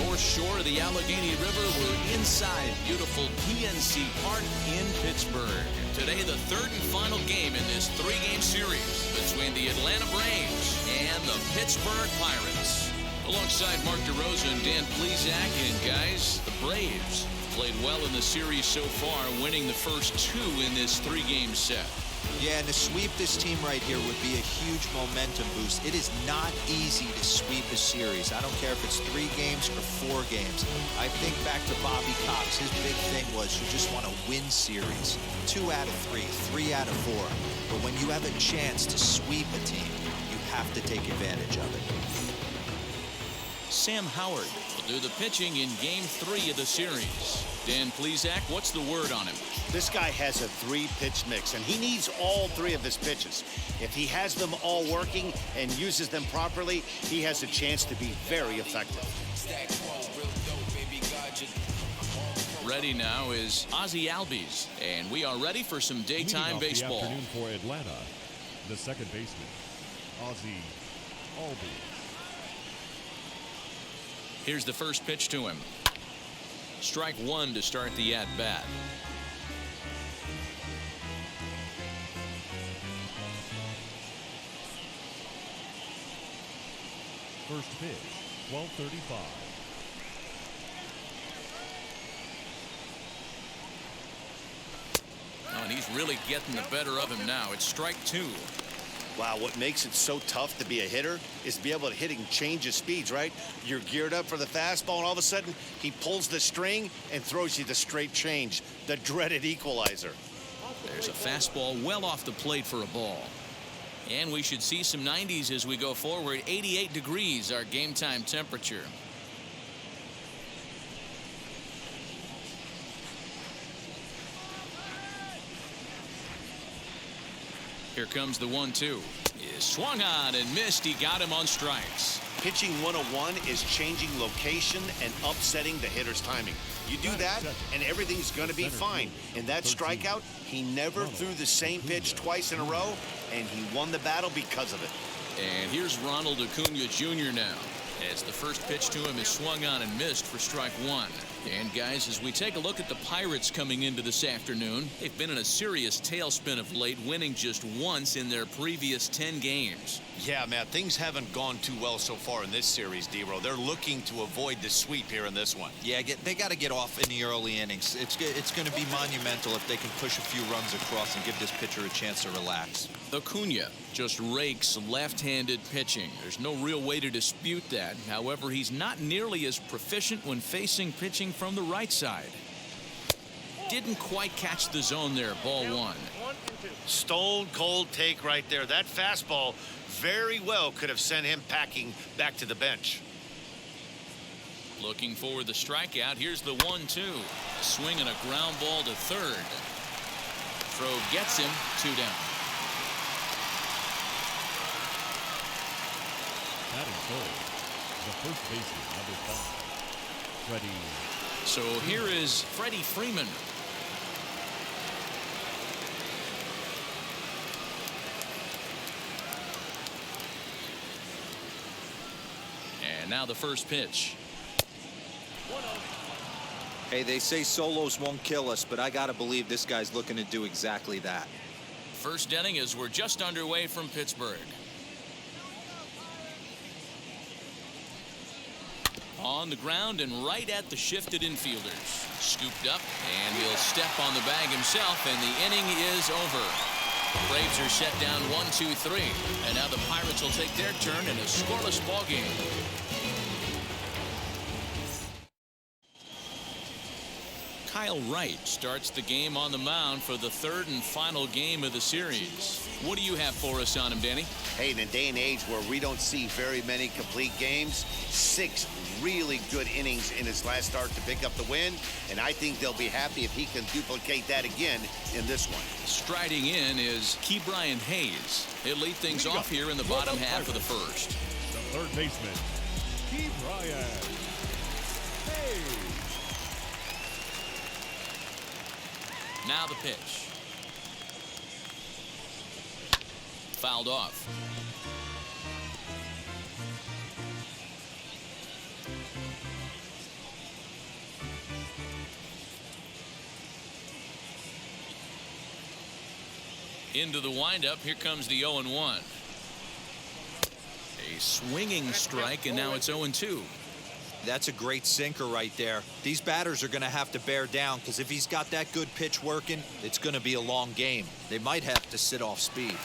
North Shore of the Allegheny River. We're inside beautiful PNC Park in Pittsburgh. Today, the third and final game in this three-game series between the Atlanta Braves and the Pittsburgh Pirates. Alongside Mark DeRosa and Dan Plesac, and guys, the Braves played well in the series so far, winning the first two in this three-game set. Yeah, and to sweep this team right here would be a huge momentum boost. It is not easy to sweep a series. I don't care if it's 3 games or 4 games. I think back to Bobby Cox. His big thing was you just want to win series. 2 out of 3, 3 out of 4. But when you have a chance to sweep a team, you have to take advantage of it. Sam Howard will do the pitching in Game 3 of the series. Dan Plesac, what's the word on him? This guy has a 3-pitch mix, and he needs all 3 of his pitches. If he has them all working and uses them properly, he has a chance to be very effective. Ready now is Ozzie Albies, and we are ready for some daytime baseball. The afternoon for Atlanta, the second baseman, Ozzie Albies. Here's the first pitch to him. Strike 1 to start the at-bat. First pitch, 12:35. Oh, and he's really getting the better of him now. It's strike 2. Wow, what makes it so tough to be a hitter is to be able to hit and change his speeds, right? You're geared up for the fastball, and all of a sudden, he pulls the string and throws you the straight change, the dreaded equalizer. There's a fastball well off the plate for a ball. And we should see some 90s as we go forward. 88 degrees, our game time temperature. Here comes the 1-2. Is swung on and missed. He got him on strikes. Pitching 101 is changing location and upsetting the hitter's timing. You do that, and everything's going to be fine. In that strikeout, he never threw the same pitch twice in a row, and he won the battle because of it. And here's Ronald Acuna Jr. now, as the first pitch to him is swung on and missed for strike 1. And guys, as we take a look at the Pirates coming into this afternoon, they've been in a serious tailspin of late, winning just once in their previous 10 games. Yeah, man, things haven't gone too well so far in this series, D-Row. They're looking to avoid the sweep here in this one. Yeah, they got to get off in the early innings. It's going to be monumental if they can push a few runs across and give this pitcher a chance to relax. Acuna just rakes left-handed pitching. There's no real way to dispute that. However, he's not nearly as proficient when facing pitching from the right side. Didn't quite catch the zone there. Ball 1. Stone cold take right there. That fastball very well could have sent him packing back to the bench. Looking for the strikeout. Here's the 1-2. A swing and a ground ball to third. Throw gets him. 2 down. Batting third, the first baseman, number 5, Freddie. So here is Freddie Freeman. And now the first pitch. Hey, they say solos won't kill us, but I got to believe this guy's looking to do exactly that. First inning as we're just underway from Pittsburgh. On the ground and right at the shifted infielders. Scooped up, and he'll step on the bag himself, and the inning is over. The Braves are set down 1-2-3, and now the Pirates will take their turn in a scoreless ball game. Kyle Wright starts the game on the mound for the third and final game of the series. What do you have for us on him, Danny? Hey, in a day and age where we don't see very many complete games, 6 really good innings in his last start to pick up the win, and I think they'll be happy if he can duplicate that again in this one. Striding in is Ke'Bryan Hayes. He'll lead things off here in the bottom half of the first. The third baseman, Ke'Bryan Hayes. Now the pitch. Fouled off. Into the windup. Here comes the 0-1. A swinging strike, and now it's 0-2. That's a great sinker right there. These batters are going to have to bear down, because if he's got that good pitch working, it's going to be a long game. They might have to sit off speed.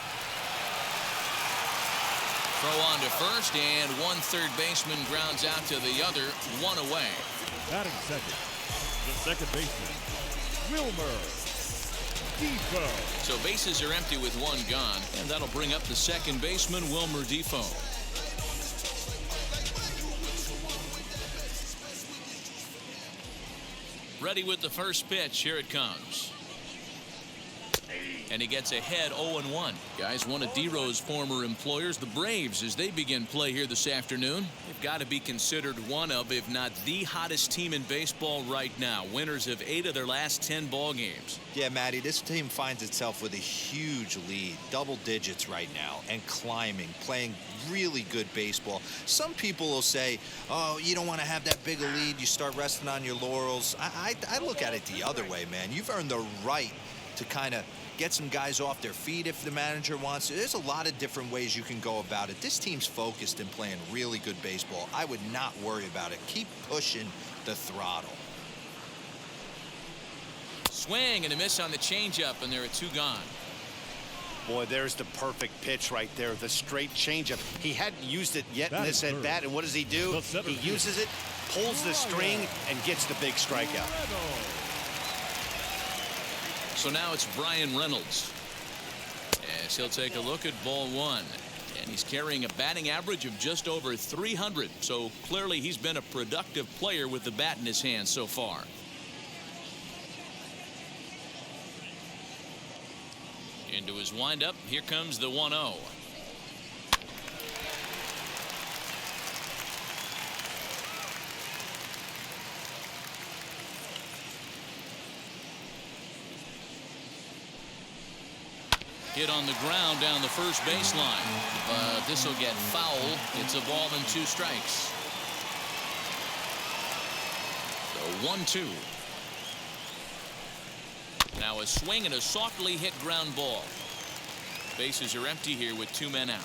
Throw on to first, and one third baseman grounds out to the other, one away. Batting second, the second baseman, Wilmer Defoe. So bases are empty with one gone, and that'll bring up the second baseman, Wilmer Defoe. Ready with the first pitch. Here it comes. And he gets ahead 0-1. Guys, one of D-Row's former employers, the Braves, as they begin play here this afternoon. They've got to be considered one of, if not the hottest team in baseball right now. Winners of 8 of their last 10 ball games. Yeah, Matty, this team finds itself with a huge lead, double digits right now, and climbing, playing really good baseball. Some people will say, oh, you don't want to have that big a lead, you start resting on your laurels. I look at it the other way, man. You've earned the right to kind of get some guys off their feet if the manager wants to. There's a lot of different ways you can go about it. This team's focused and playing really good baseball. I would not worry about it. Keep pushing the throttle. Swing and a miss on the changeup, and there are 2 gone. Boy, there's the perfect pitch right there, the straight changeup. He hadn't used it yet in this at bat, and what does he do? He uses it, pulls the string, and gets the big strikeout. So now it's Brian Reynolds, as he'll take a look at ball 1. And he's carrying a batting average of just over 300. So clearly he's been a productive player with the bat in his hand so far. Into his windup. Here comes the 1-0. Hit on the ground down the first baseline. This will get foul. It's a ball and 2 strikes. So 1-2. Now a swing and a softly hit ground ball. Bases are empty here with 2 men out.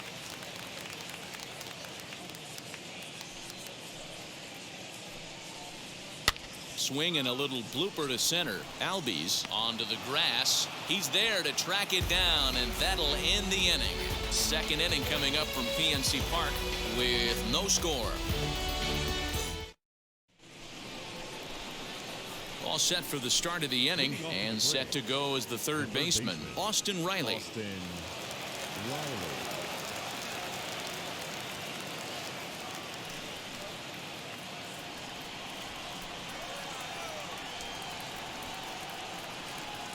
Swing and a little blooper to center. Albies onto the grass. He's there to track it down, and that'll end the inning. Second inning coming up from PNC Park with no score. All set for the start of the inning, and set to go as the third baseman, Austin Reilly.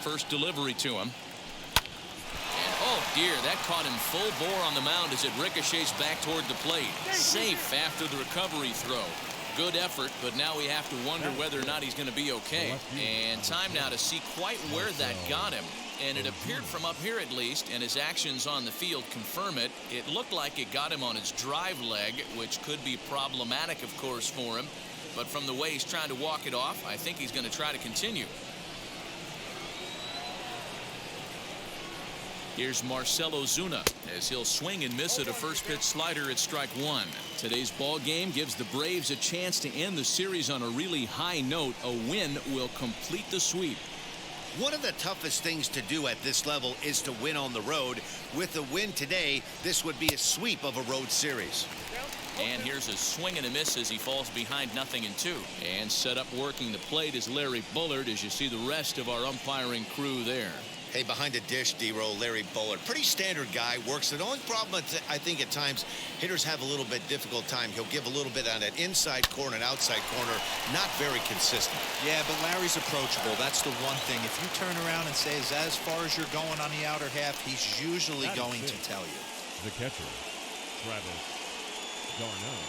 First delivery to him. And oh dear, that caught him full bore on the mound as it ricochets back toward the plate. Safe after the recovery throw. Good effort, but now we have to wonder whether or not he's going to be okay. And time now to see quite where that got him. And it appeared from up here at least, and his actions on the field confirm it. It looked like it got him on his drive leg, which could be problematic, of course, for him. But from the way he's trying to walk it off, I think he's going to try to continue. Here's Marcell Ozuna as he'll swing and miss at a first pitch slider at strike 1. Today's ball game gives the Braves a chance to end the series on a really high note. A win will complete the sweep. One of the toughest things to do at this level is to win on the road. With a win today, this would be a sweep of a road series. And here's a swing and a miss as he falls behind 0-2. And set up working the plate is Larry Bullard, as you see the rest of our umpiring crew there. Hey, behind the dish, D-Row, Larry Bullard. Pretty standard guy, works it. The only problem, I think, at times, hitters have a little bit difficult time. He'll give a little bit on that inside corner and outside corner. Not very consistent. Yeah, but Larry's approachable. That's the one thing. If you turn around and say, as far as you're going on the outer half, he's usually going to tell you. The catcher, Travis d'Arnaud.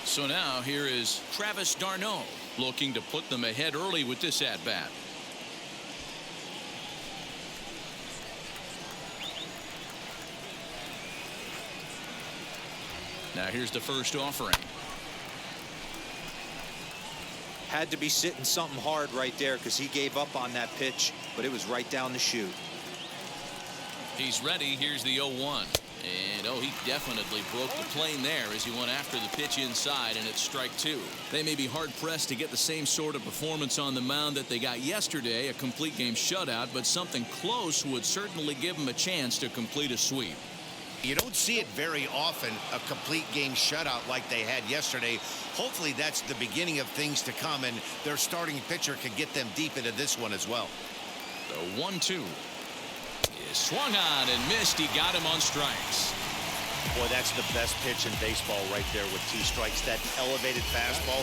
So now here is Travis d'Arnaud looking to put them ahead early with this at-bat. Now here's the first offering. Had to be sitting something hard right there because he gave up on that pitch, but it was right down the chute. He's ready. Here's the 0-1. And, oh, he definitely broke the plane there as he went after the pitch inside, and it's strike two. They may be hard-pressed to get the same sort of performance on the mound that they got yesterday, a complete game shutout, but something close would certainly give them a chance to complete a sweep. You don't see it very often, a complete game shutout like they had yesterday. Hopefully that's the beginning of things to come, and their starting pitcher can get them deep into this one as well. The 1-2 is swung on and missed. He got him on strikes. Boy, that's the best pitch in baseball right there with 2 strikes. That elevated fastball.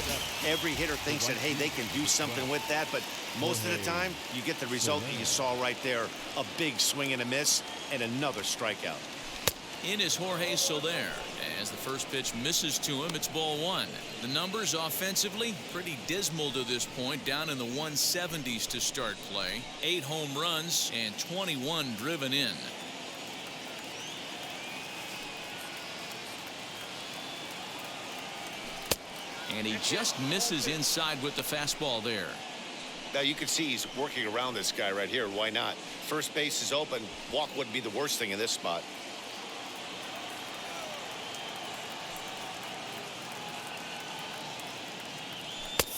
Every hitter thinks that, hey, they can do something with that, but most of the time you get the result that you saw right there. A big swing and a miss and another strikeout. In is Jorge Soler. As the first pitch misses to him, it's ball 1. The numbers offensively pretty dismal to this point, down in the 170s to start play. 8 home runs and 21 driven in. And he just misses inside with the fastball there. Now you can see he's working around this guy right here. Why not? First base is open. Walk wouldn't be the worst thing in this spot.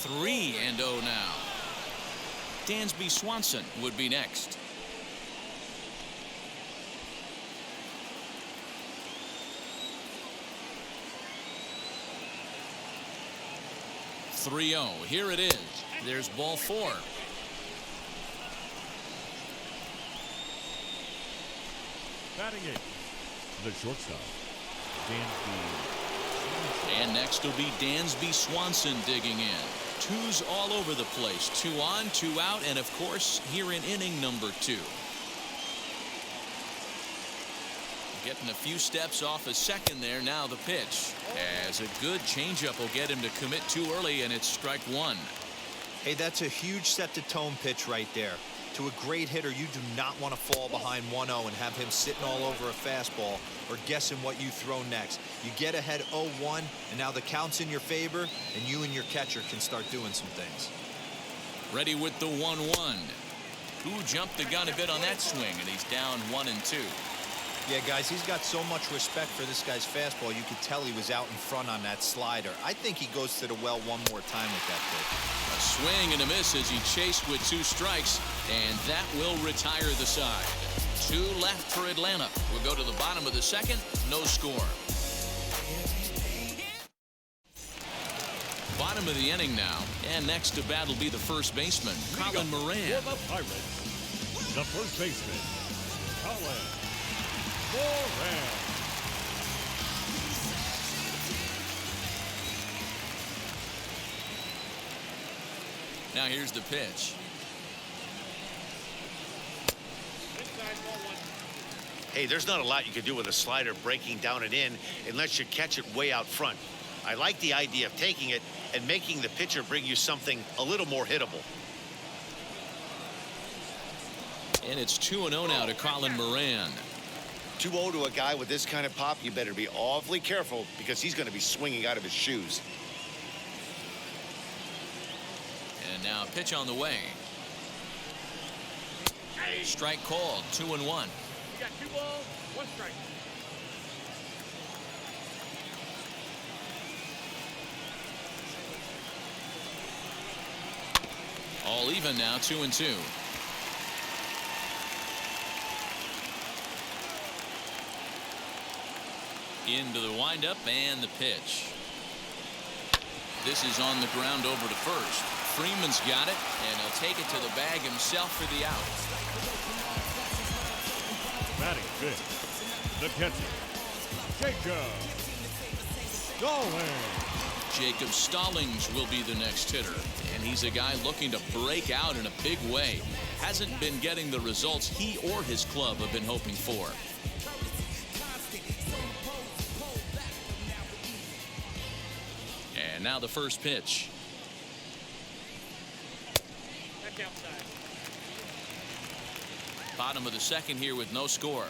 Three and 0 now. Dansby Swanson would be next. .3-0. Here it is. There's ball 4. Batting 8, the shortstop, Dansby. And next will be Dansby Swanson digging in. 2s all over the place. 2 on, 2 out, and of course here in inning number 2. Getting a few steps off a second there. Now the pitch. As a good changeup will get him to commit too early, and it's strike 1. Hey, that's a huge set-the-tone pitch right there. To a great hitter, you do not want to fall behind 1-0 and have him sitting all over a fastball or guessing what you throw next. You get ahead 0-1, and now the count's in your favor, and you and your catcher can start doing some things. Ready with the 1-1. Who jumped the gun a bit on that swing, and he's down 1-2. Yeah, guys, he's got so much respect for this guy's fastball. You could tell he was out in front on that slider. I think he goes to the well one more time with that pitch. A swing and a miss as he chased with 2 strikes, and that will retire the side. 2 left for Atlanta. We'll go to the bottom of the second. No score. Bottom of the inning now, and next to bat will be the first baseman, Colin Moran. For the Pirates, the first baseman, Colin Moran. Now here's the pitch. Hey, there's not a lot you can do with a slider breaking down and in unless you catch it way out front. I like the idea of taking it and making the pitcher bring you something a little more hittable. And it's 2-0 now to Colin Moran. 2-0 to a guy with this kind of pop, you better be awfully careful because he's going to be swinging out of his shoes. And now a pitch on the way. Strike called. 2-1. You got 2 balls, 1 strike. All even now. 2-2. Into the windup and the pitch. This is on the ground over to first. Freeman's got it, and he'll take it to the bag himself for the out. Batting 5th, the catcher, Jacob Stallings. Jacob Stallings will be the next hitter, and he's a guy looking to break out in a big way. Hasn't been getting the results he or his club have been hoping for. And now the first pitch. That's outside. Bottom of the second here with no score.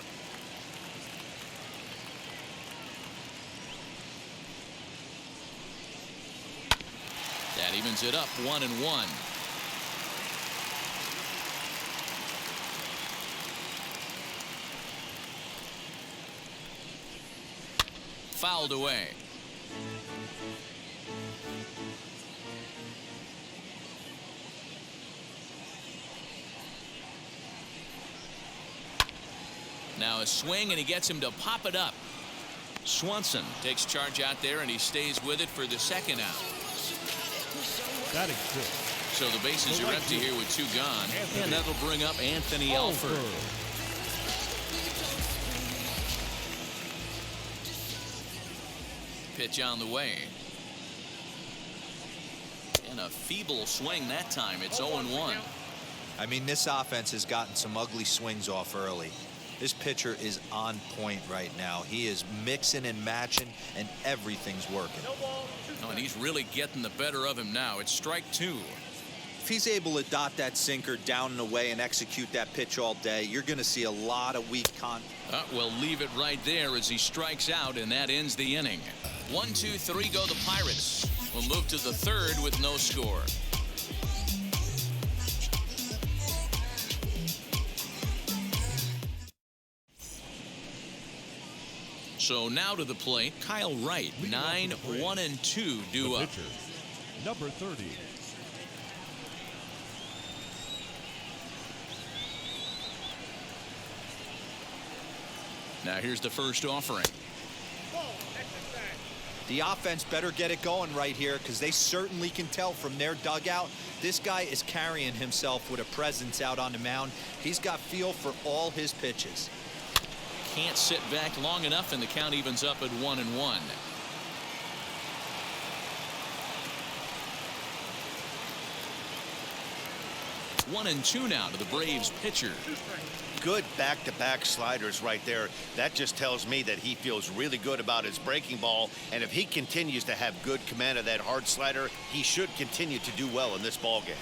That evens it up 1-1. Fouled away. Now a swing, and he gets him to pop it up. Swanson takes charge out there, and he stays with it for the second out. That is good. So the bases are empty here with 2 gone, and that'll bring up Anthony Alford. Pitch on the way. And a feeble swing that time. It's 0-1. I mean, this offense has gotten some ugly swings off early. This pitcher is on point right now. He is mixing and matching, and everything's working. Oh, and he's really getting the better of him now. It's strike 2. If he's able to dot that sinker down and away and execute that pitch all day, you're going to see a lot of weak contact. We'll leave it right there as he strikes out, and that ends the inning. 1, 2, 3 go the Pirates. We'll move to the third with no score. So now to the plate, Kyle Wright. 9, 1, and 2 due up. Pitcher, number 30. Now here's the first offering. The offense better get it going right here, because they certainly can tell from their dugout this guy is carrying himself with a presence out on the mound. He's got feel for all his pitches. Can't sit back long enough, and the count evens up at 1-1. One and two now to the Braves pitcher. Good back-to-back sliders right there. That just tells me that he feels really good about his breaking ball, and if he continues to have good command of that hard slider, he should continue to do well in this ball game.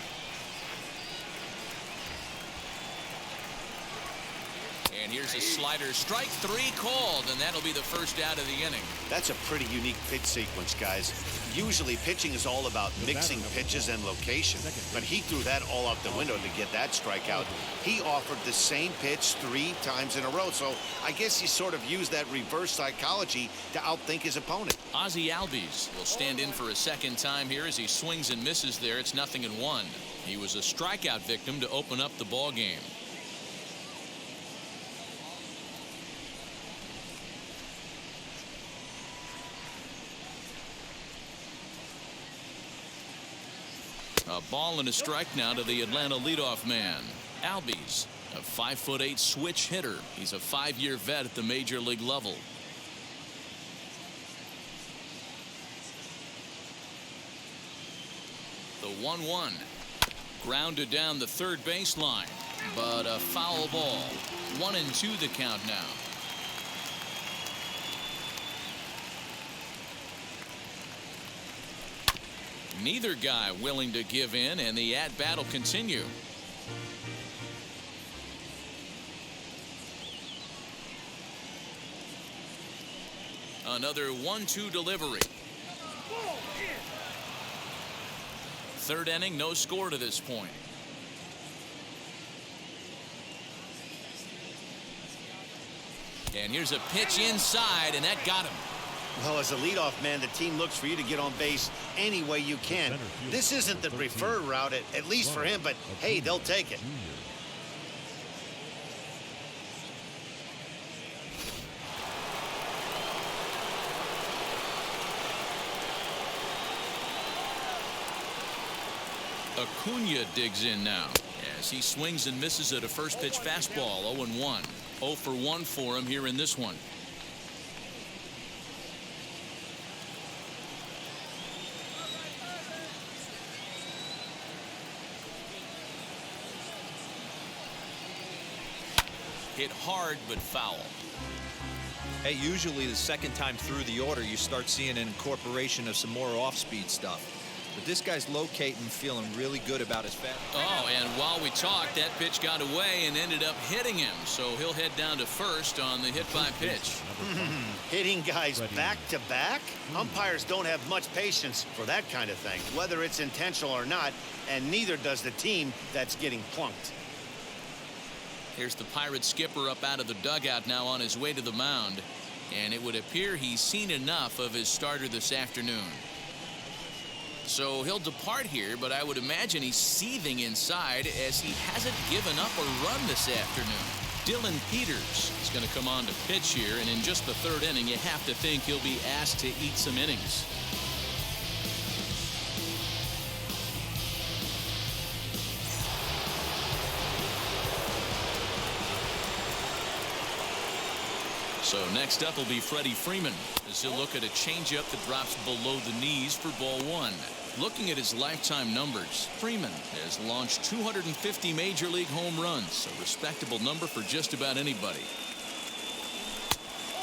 And here's a slider, strike 3 called, and that'll be the first out of the inning. That's a pretty unique pitch sequence, guys. Usually pitching is all about mixing pitches and location, but he threw that all out the window to get that strikeout. He offered the same pitch 3 times in a row, so I guess he sort of used that reverse psychology to outthink his opponent. Ozzie Albies will stand in for a second time here as he swings and misses there. It's 0-1. He was a strikeout victim to open up the ball game. A ball and a strike now to the Atlanta leadoff man. Albies, a 5'8" switch hitter. He's a 5-year vet at the major league level. The 1-1. Grounded down the third baseline, but a foul ball. 1-2 the count now. Neither guy willing to give in, and the at-bat will continue. Another 1-2 delivery. Third inning, no score to this point. And here's a pitch inside, and that got him. Well, as a leadoff man, the team looks for you to get on base any way you can. This isn't the preferred route, at least for him, but hey, they'll take it. Acuna digs in now as he swings and misses at a first pitch fastball. 0-1. 0 for 1 for him here in this one. Hit hard but foul. Hey, usually the second time through the order you start seeing an incorporation of some more off-speed stuff. But this guy's locating, feeling really good about his fat. Oh, and while we talked, that pitch got away and ended up hitting him. So he'll head down to first on the hit by pitch. Hitting guys back to back? Umpires don't have much patience for that kind of thing, whether it's intentional or not, and neither does the team that's getting plunked. Here's the Pirates skipper up out of the dugout now on his way to the mound, and it would appear he's seen enough of his starter this afternoon. So he'll depart here, but I would imagine he's seething inside as he hasn't given up a run this afternoon. Dylan Peters is going to come on to pitch here, and in just the third inning, you have to think he'll be asked to eat some innings. So next up will be Freddie Freeman as he'll look at a changeup that drops below the knees for ball one. Looking at his lifetime numbers, Freeman has launched 250 major league home runs, a respectable number for just about anybody.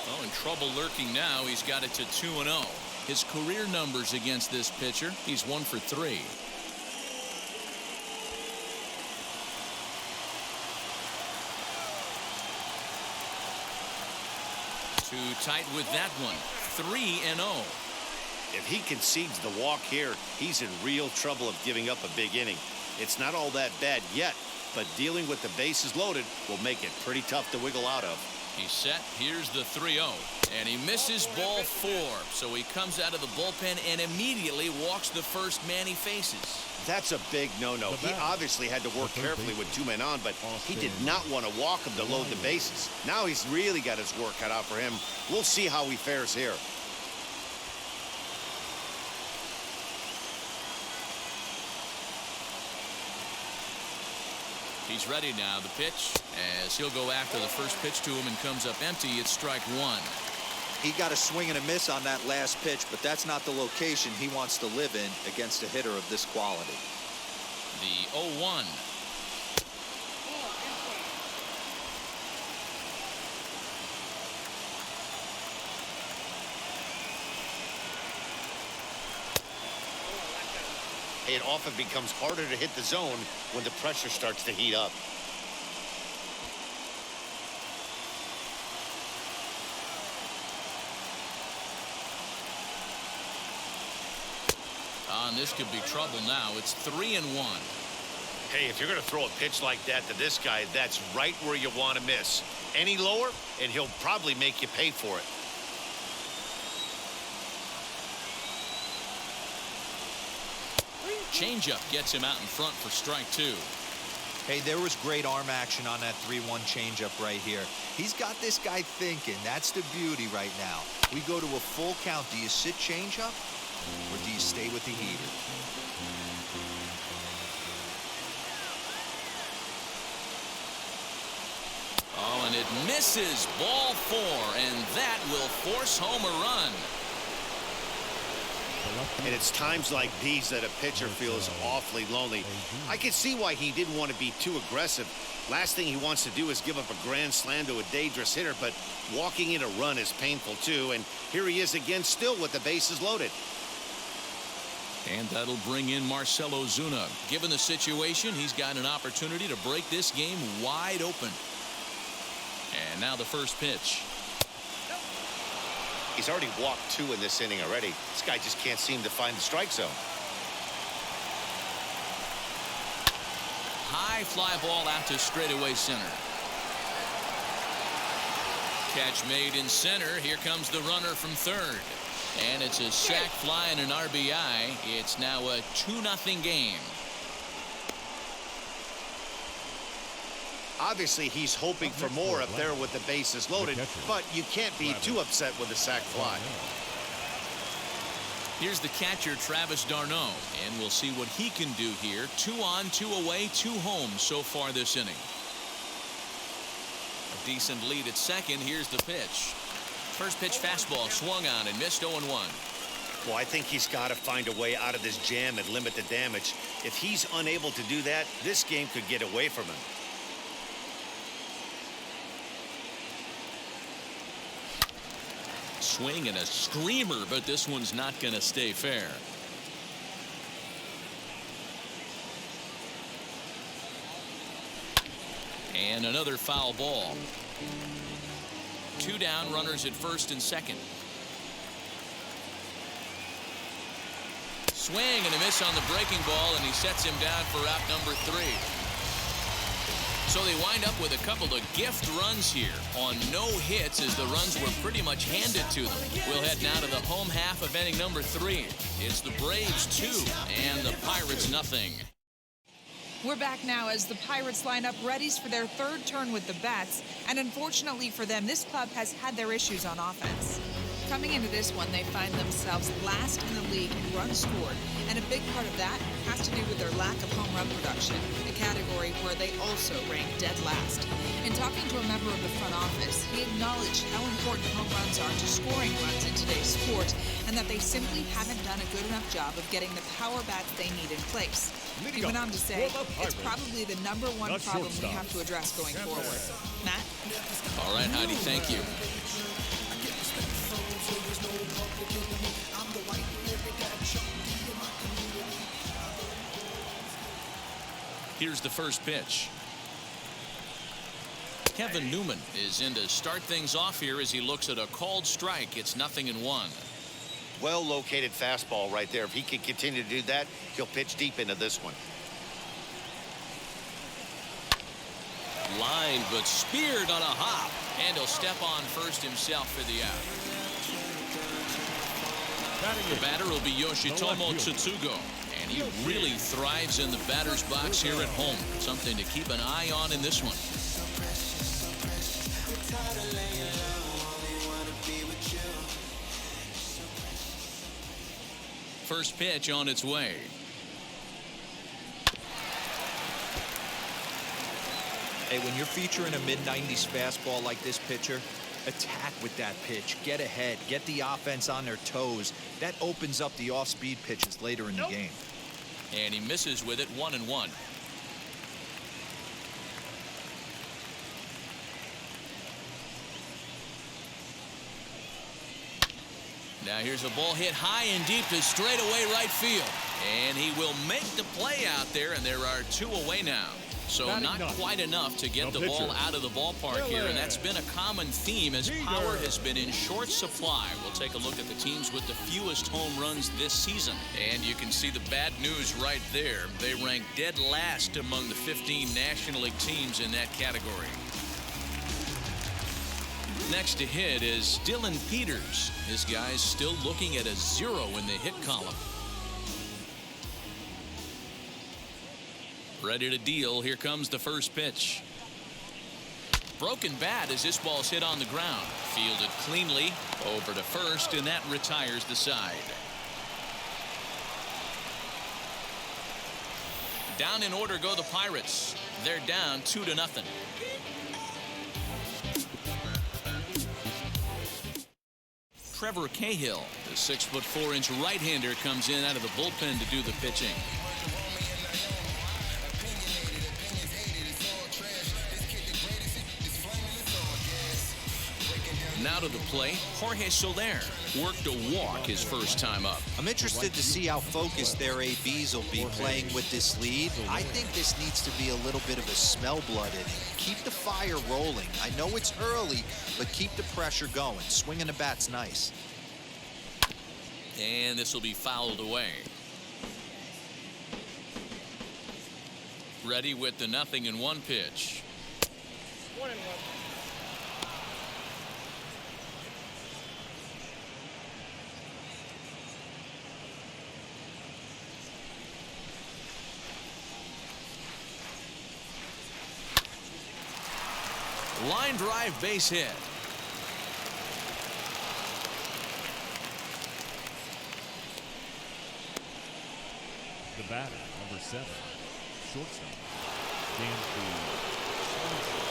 Oh, in trouble lurking now. He's got it to 2-0. His career numbers against this pitcher, he's 1 for 3. Too tight with that one. 3-0. If he concedes the walk here, he's in real trouble of giving up a big inning. It's not all that bad yet, but dealing with the bases loaded will make it pretty tough to wiggle out of. He's set. Here's the 3-0. And he misses ball 4. So he comes out of the bullpen and immediately walks the first man he faces. That's a big no-no. He obviously had to work carefully with 2 men on, but he did not want to walk him to load the bases. Now he's really got his work cut out for him. We'll see how he fares here. He's ready now. The pitch as he'll go after the first pitch to him and comes up empty. It's strike one. He got a swing and a miss on that last pitch, but that's not the location he wants to live in against a hitter of this quality. The 0-1. It often becomes harder to hit the zone when the pressure starts to heat up. And this could be trouble now. It's 3-1. Hey, if you're going to throw a pitch like that to this guy, that's right where you want to miss. Any lower, and he'll probably make you pay for it. Changeup gets him out in front for strike two. Hey, there was great arm action on that 3-1 changeup right here. He's got this guy thinking. That's the beauty right now. We go to a full count. Do you sit changeup or do you stay with the heater? Oh, and it misses. Ball 4, and that will force home a run. And it's times like these that a pitcher feels awfully lonely. I can see why he didn't want to be too aggressive. Last thing he wants to do is give up a grand slam to a dangerous hitter, but walking in a run is painful too. And here he is again, still with the bases loaded. And that'll bring in Marcell Ozuna. Given the situation, he's got an opportunity to break this game wide open. And now the first pitch. He's already walked 2 in this inning already. This guy just can't seem to find the strike zone. High fly ball out to straightaway center. Catch made in center. Here comes the runner from third. And it's a sac fly and an RBI. It's now a 2-0 game. Obviously, he's hoping for more up there with the bases loaded, but you can't be too upset with a sac fly. Here's the catcher, Travis d'Arnaud, and we'll see what he can do here. 2 on, 2 away, 2 home so far this inning. A decent lead at second. Here's the pitch. First pitch fastball swung on and missed 0-1. Well, I think he's got to find a way out of this jam and limit the damage. If he's unable to do that, this game could get away from him. Swing and a screamer, but this one's not going to stay fair. And another foul ball. 2 down, runners at first and second. Swing and a miss on the breaking ball, and he sets him down for out number 3. So they wind up with a couple of gift runs here on no hits as the runs were pretty much handed to them. We'll head now to the home half of inning number 3. It's the Braves 2 and the Pirates nothing. We're back now as the Pirates line up readies for their 3rd turn with the bats, and unfortunately for them, this club has had their issues on offense. Coming into this one, they find themselves last in the league in runs scored, and a big part of that has to do with their lack of home run production, a category where they also rank dead last. In talking to a member of the front office, he acknowledged how important home runs are to scoring runs in today's sport, and that they simply haven't done a good enough job of getting the power bats they need in place. He went on to say, it's probably the #1 problem we have to address going forward. Matt? All right, Heidi, thank you. Here's the first pitch. Kevin Newman is in to start things off here as he looks at a called strike. It's 0-1. Well located fastball right there. If he can continue to do that, he'll pitch deep into this one. Lined but speared on a hop, and he'll step on first himself for the out. The batter will be Yoshitomo Tsutsugo, and he really thrives in the batter's box here at home. Something to keep an eye on in this one. First pitch on its way. Hey, when you're featuring a mid-90s fastball like this pitcher, attack with that pitch. Get ahead. Get the offense on their toes. That opens up the off-speed pitches later in the game. And he misses with it, 1-1. Now here's a ball hit high and deep to straightaway right field. And he will make the play out there, and there are 2 away now. So not quite enough to get the ball out of the ballpark here, and that's been a common theme as power has been in short supply. We'll take a look at the teams with the fewest home runs this season. And you can see the bad news right there. They rank dead last among the 15 National League teams in that category. Next to hit is Dylan Peters. This guy's still looking at a 0 in the hit column. Ready to deal. Here comes the first pitch. Broken bat as this ball's hit on the ground. Fielded cleanly over to first, and that retires the side. Down in order go the Pirates. They're down 2-0. Trevor Cahill, the 6'4" right-hander, comes in out of the bullpen to do the pitching. Now to the plate, Jorge Soler worked a walk his first time up. I'm interested to see how focused their ABs will be playing with this lead. I think this needs to be a little bit of a smell blood inning. Keep the fire rolling. I know it's early, but keep the pressure going. Swinging the bat's nice. And this will be fouled away. Ready with the 0-1 pitch. 1-1. Line drive base hit. The batter, number 7, shortstop, Dansby Swanson.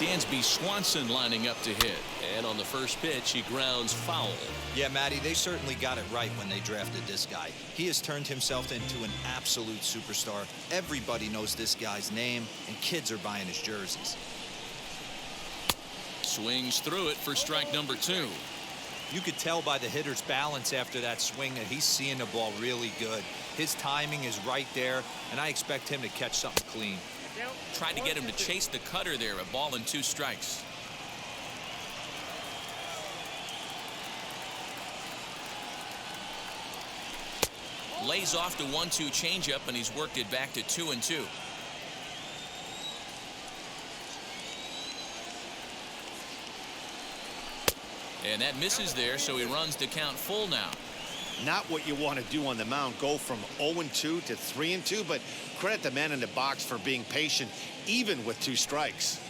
Dansby Swanson lining up to hit. And on the first pitch, he grounds foul. Yeah, Matty, they certainly got it right when they drafted this guy. He has turned himself into an absolute superstar. Everybody knows this guy's name, and kids are buying his jerseys. Swings through it for strike number 2. You could tell by the hitter's balance after that swing that he's seeing the ball really good. His timing is right there, and I expect him to catch something clean. Count. Tried to get him to chase the cutter there. A ball and 2 strikes. Lays off the 1-2 changeup, and he's worked it back to 2-2. And that misses there, so he runs the count full now. Not what you want to do on the mound, go from 0-2 to 3-2, but credit the man in the box for being patient, even with 2 strikes.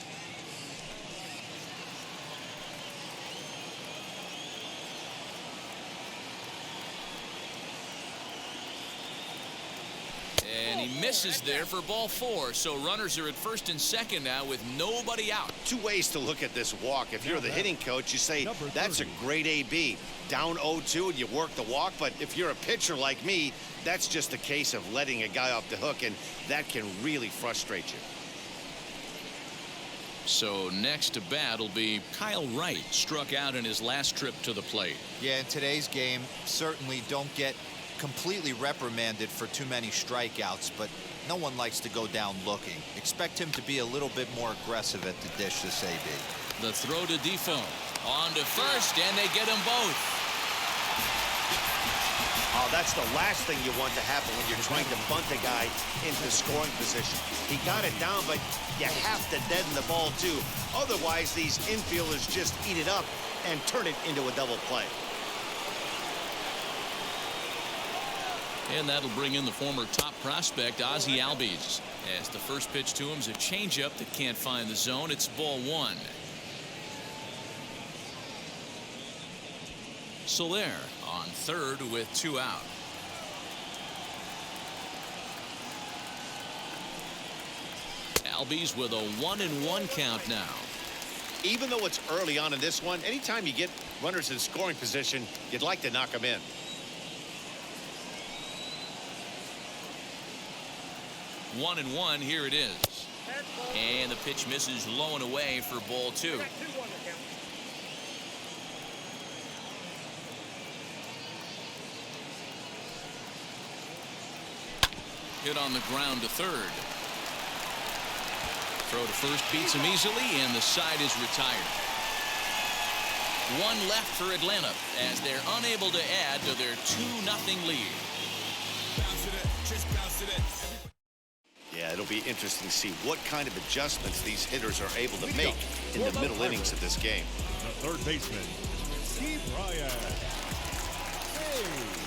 And he misses there for ball 4, so runners are at first and second now with nobody out. 2 ways to look at this walk. If you're the hitting coach, you say, that's a great AB. Down 0-2 and you work the walk, but if you're a pitcher like me, that's just a case of letting a guy off the hook, and that can really frustrate you. So next to bat will be Kyle Wright, struck out in his last trip to the plate. Yeah, in today's game, certainly don't get completely reprimanded for too many strikeouts, but no one likes to go down looking. Expect him to be a little bit more aggressive at the dish this AB. The throw to Defoe. On to first, and they get them both. Oh, that's the last thing you want to happen when you're trying to bunt a guy into scoring position. He got it down, but you have to deaden the ball too. Otherwise, these infielders just eat it up and turn it into a double play. And that'll bring in the former top prospect, Ozzie Albies. As the first pitch to him's a changeup that can't find the zone. It's ball 1. Soler on third with 2 out. Albies with a 1-1 count now. Even though it's early on in this one, anytime you get runners in scoring position, you'd like to knock them in. One and 1, here it is. And the pitch misses low and away for ball 2. Hit on the ground to third. Throw to first beats him easily, and the side is retired. 1 left for Atlanta as they're unable to add to their 2-0 lead. Yeah, it'll be interesting to see what kind of adjustments these hitters are able to make in the middle innings of this game. The third baseman, Steve Ryan. Hey.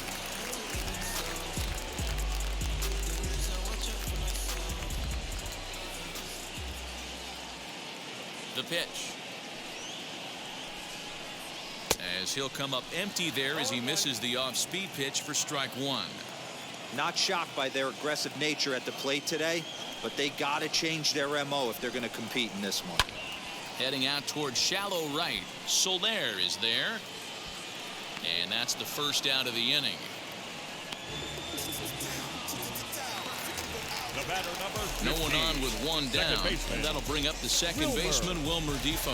The pitch. As he'll come up empty there as he misses the off-speed pitch for strike 1. Not shocked by their aggressive nature at the plate today, but they got to change their MO if they're going to compete in this one. Heading out towards shallow right. Soler is there. And that's the first out of the inning. The batter, number 50, no one on with 1 down. And that'll bring up the second baseman, Wilmer Defoe.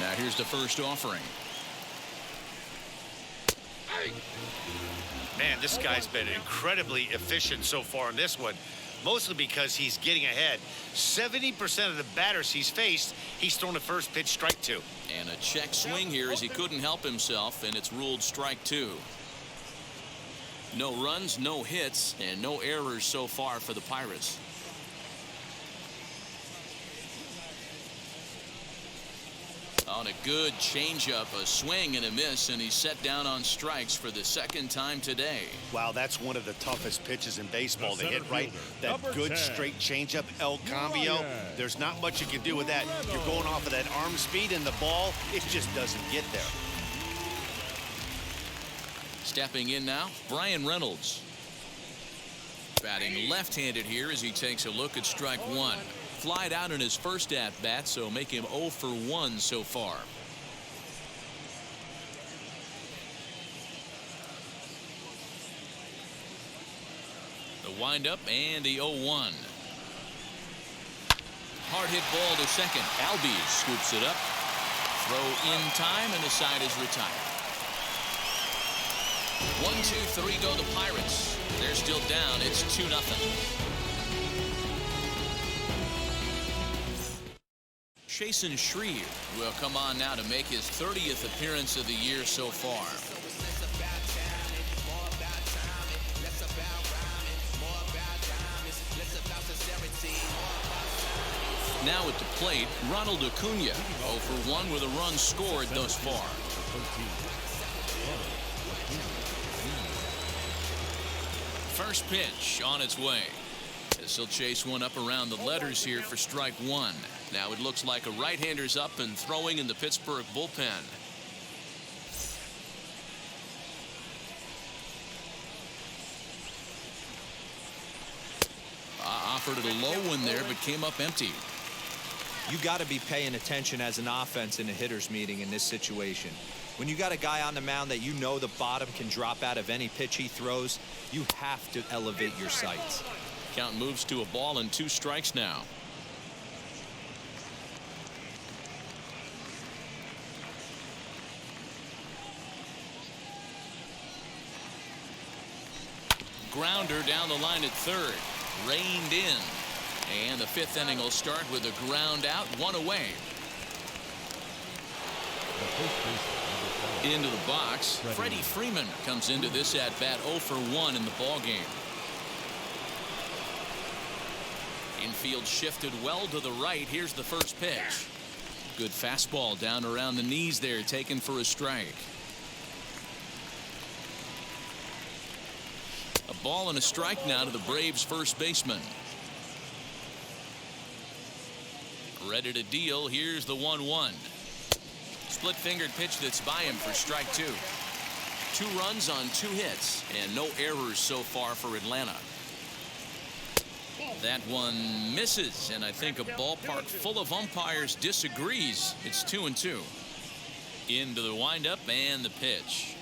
Now here's the first offering. Man, this guy's been incredibly efficient so far in this one, mostly because he's getting ahead. 70% of the batters he's faced, he's thrown a first pitch strike 2. And a check swing here as he couldn't help himself, and it's ruled strike 2. No runs, no hits, and no errors so far for the Pirates. On a good changeup, a swing and a miss, and he's set down on strikes for the second time today. Wow, that's one of the toughest pitches in baseball to hit, right? That number good 10, straight changeup, El Cambio. There's not much you can do with that. You're going off of that arm speed, and the ball, it just doesn't get there. Stepping in now, Brian Reynolds. Batting left-handed here as he takes a look at strike 1. Flied out in his first at-bat, so make him 0 for 1 so far. The windup and the 0-1. Hard hit ball to second. Albies scoops it up. Throw in time, and the side is retired. 1-2-3 go the Pirates. They're still down. It's 2-0. Chasen Shreve will come on now to make his 30th appearance of the year so far. Now at the plate, Ronald Acuna, 0 for 1 with a run scored thus far. First pitch on its way. As he'll chase one up around the letters here for strike 1. Now it looks like a right-hander's up and throwing in the Pittsburgh bullpen. Offered it a low one there, but came up empty. You got to be paying attention as an offense in a hitter's meeting in this situation. When you got a guy on the mound that you know the bottom can drop out of any pitch he throws, you have to elevate your sights. Count moves to a ball and 2 strikes now. Grounder down the line at third. Reined in. And the 5th inning will start with a ground out, 1 away. Into the box, Freddie Freeman comes into this at bat 0 for 1 in the ball game. Infield shifted well to the right. Here's the first pitch. Good fastball down around the knees there, taken for a strike. A ball and a strike now to the Braves first baseman. Ready to deal. Here's the 1-1. Split fingered pitch that's by him for strike 2. 2 runs on 2 hits and no errors so far for Atlanta. That one misses, and I think a ballpark full of umpires disagrees. It's 2-2. Into the windup and the pitch.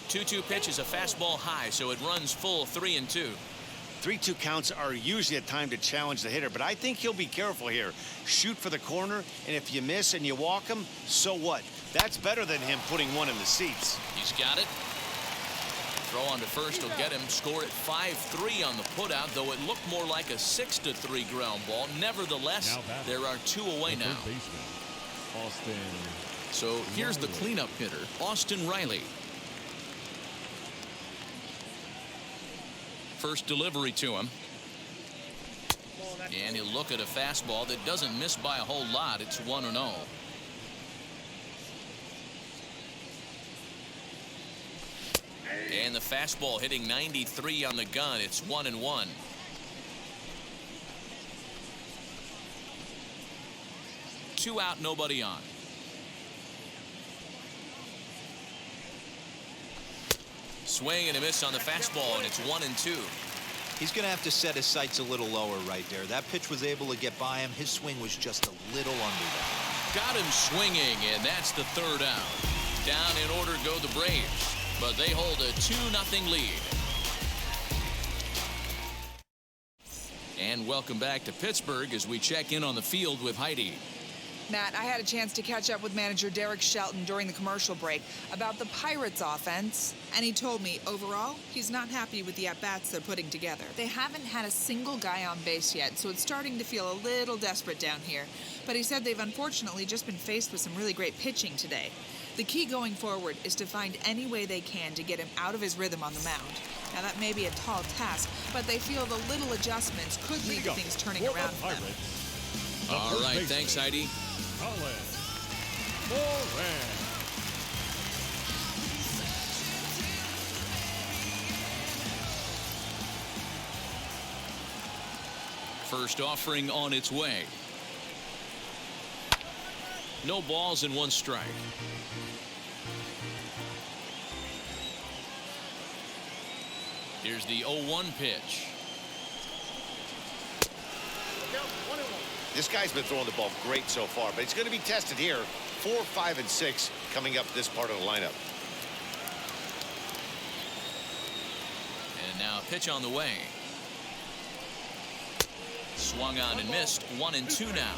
Two pitch is a fastball high, so it runs full 3-2. 3-2 counts are usually a time to challenge the hitter, but I think he'll be careful here. Shoot for the corner, and if you miss and you walk him, so what? That's better than him putting one in the seats. He's got it. Throw on to first will get him. Score at 5-3 on the putout, though it looked more like a 6-3 ground ball. Nevertheless, there are 2 away now. So here's the cleanup hitter, Austin Reilly. First delivery to him. And he'll look at a fastball that doesn't miss by a whole lot. It's 1-0. And the fastball hitting 93 on the gun. It's 1-1. Two out, nobody on. Swing and a miss on the fastball, and it's 1-2. He's going to have to set his sights a little lower right there. That pitch was able to get by him. His swing was just a little under that. Got him swinging, and that's the 3rd out. Down in order go the Braves, but they hold a 2-0 lead. And welcome back to Pittsburgh as we check in on the field with Heidi. Matt, I had a chance to catch up with manager Derek Shelton during the commercial break about the Pirates offense, and he told me overall he's not happy with the at-bats they're putting together. They haven't had a single guy on base yet, so it's starting to feel a little desperate down here. But he said they've unfortunately just been faced with some really great pitching today. The key going forward is to find any way they can to get him out of his rhythm on the mound. Now that may be a tall task, but they feel the little adjustments could lead to things turning around for them. All right, thanks, Heidi. First offering on its way. No balls and 1 strike. Here's the 0-1 pitch. This guy's been throwing the ball great so far, but it's going to be tested here. 4, 5, and 6 coming up this part of the lineup. And now a pitch on the way. Swung on and missed. 1-2 now.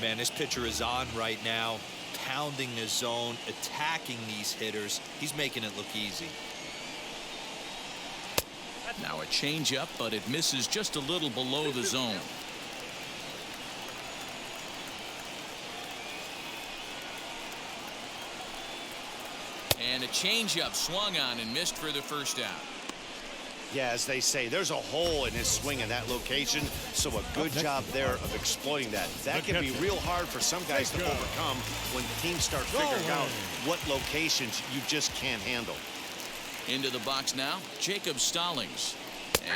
Man, this pitcher is on right now, pounding the zone, attacking these hitters. He's making it look easy. Now a changeup, but it misses just a little below the zone. And a changeup swung on and missed for the first out. Yeah, as they say, there's a hole in his swing in that location, so a good job there of exploiting that. That can be real hard for some guys to overcome when teams start figuring out what locations you just can't handle. Into the box now, Jacob Stallings,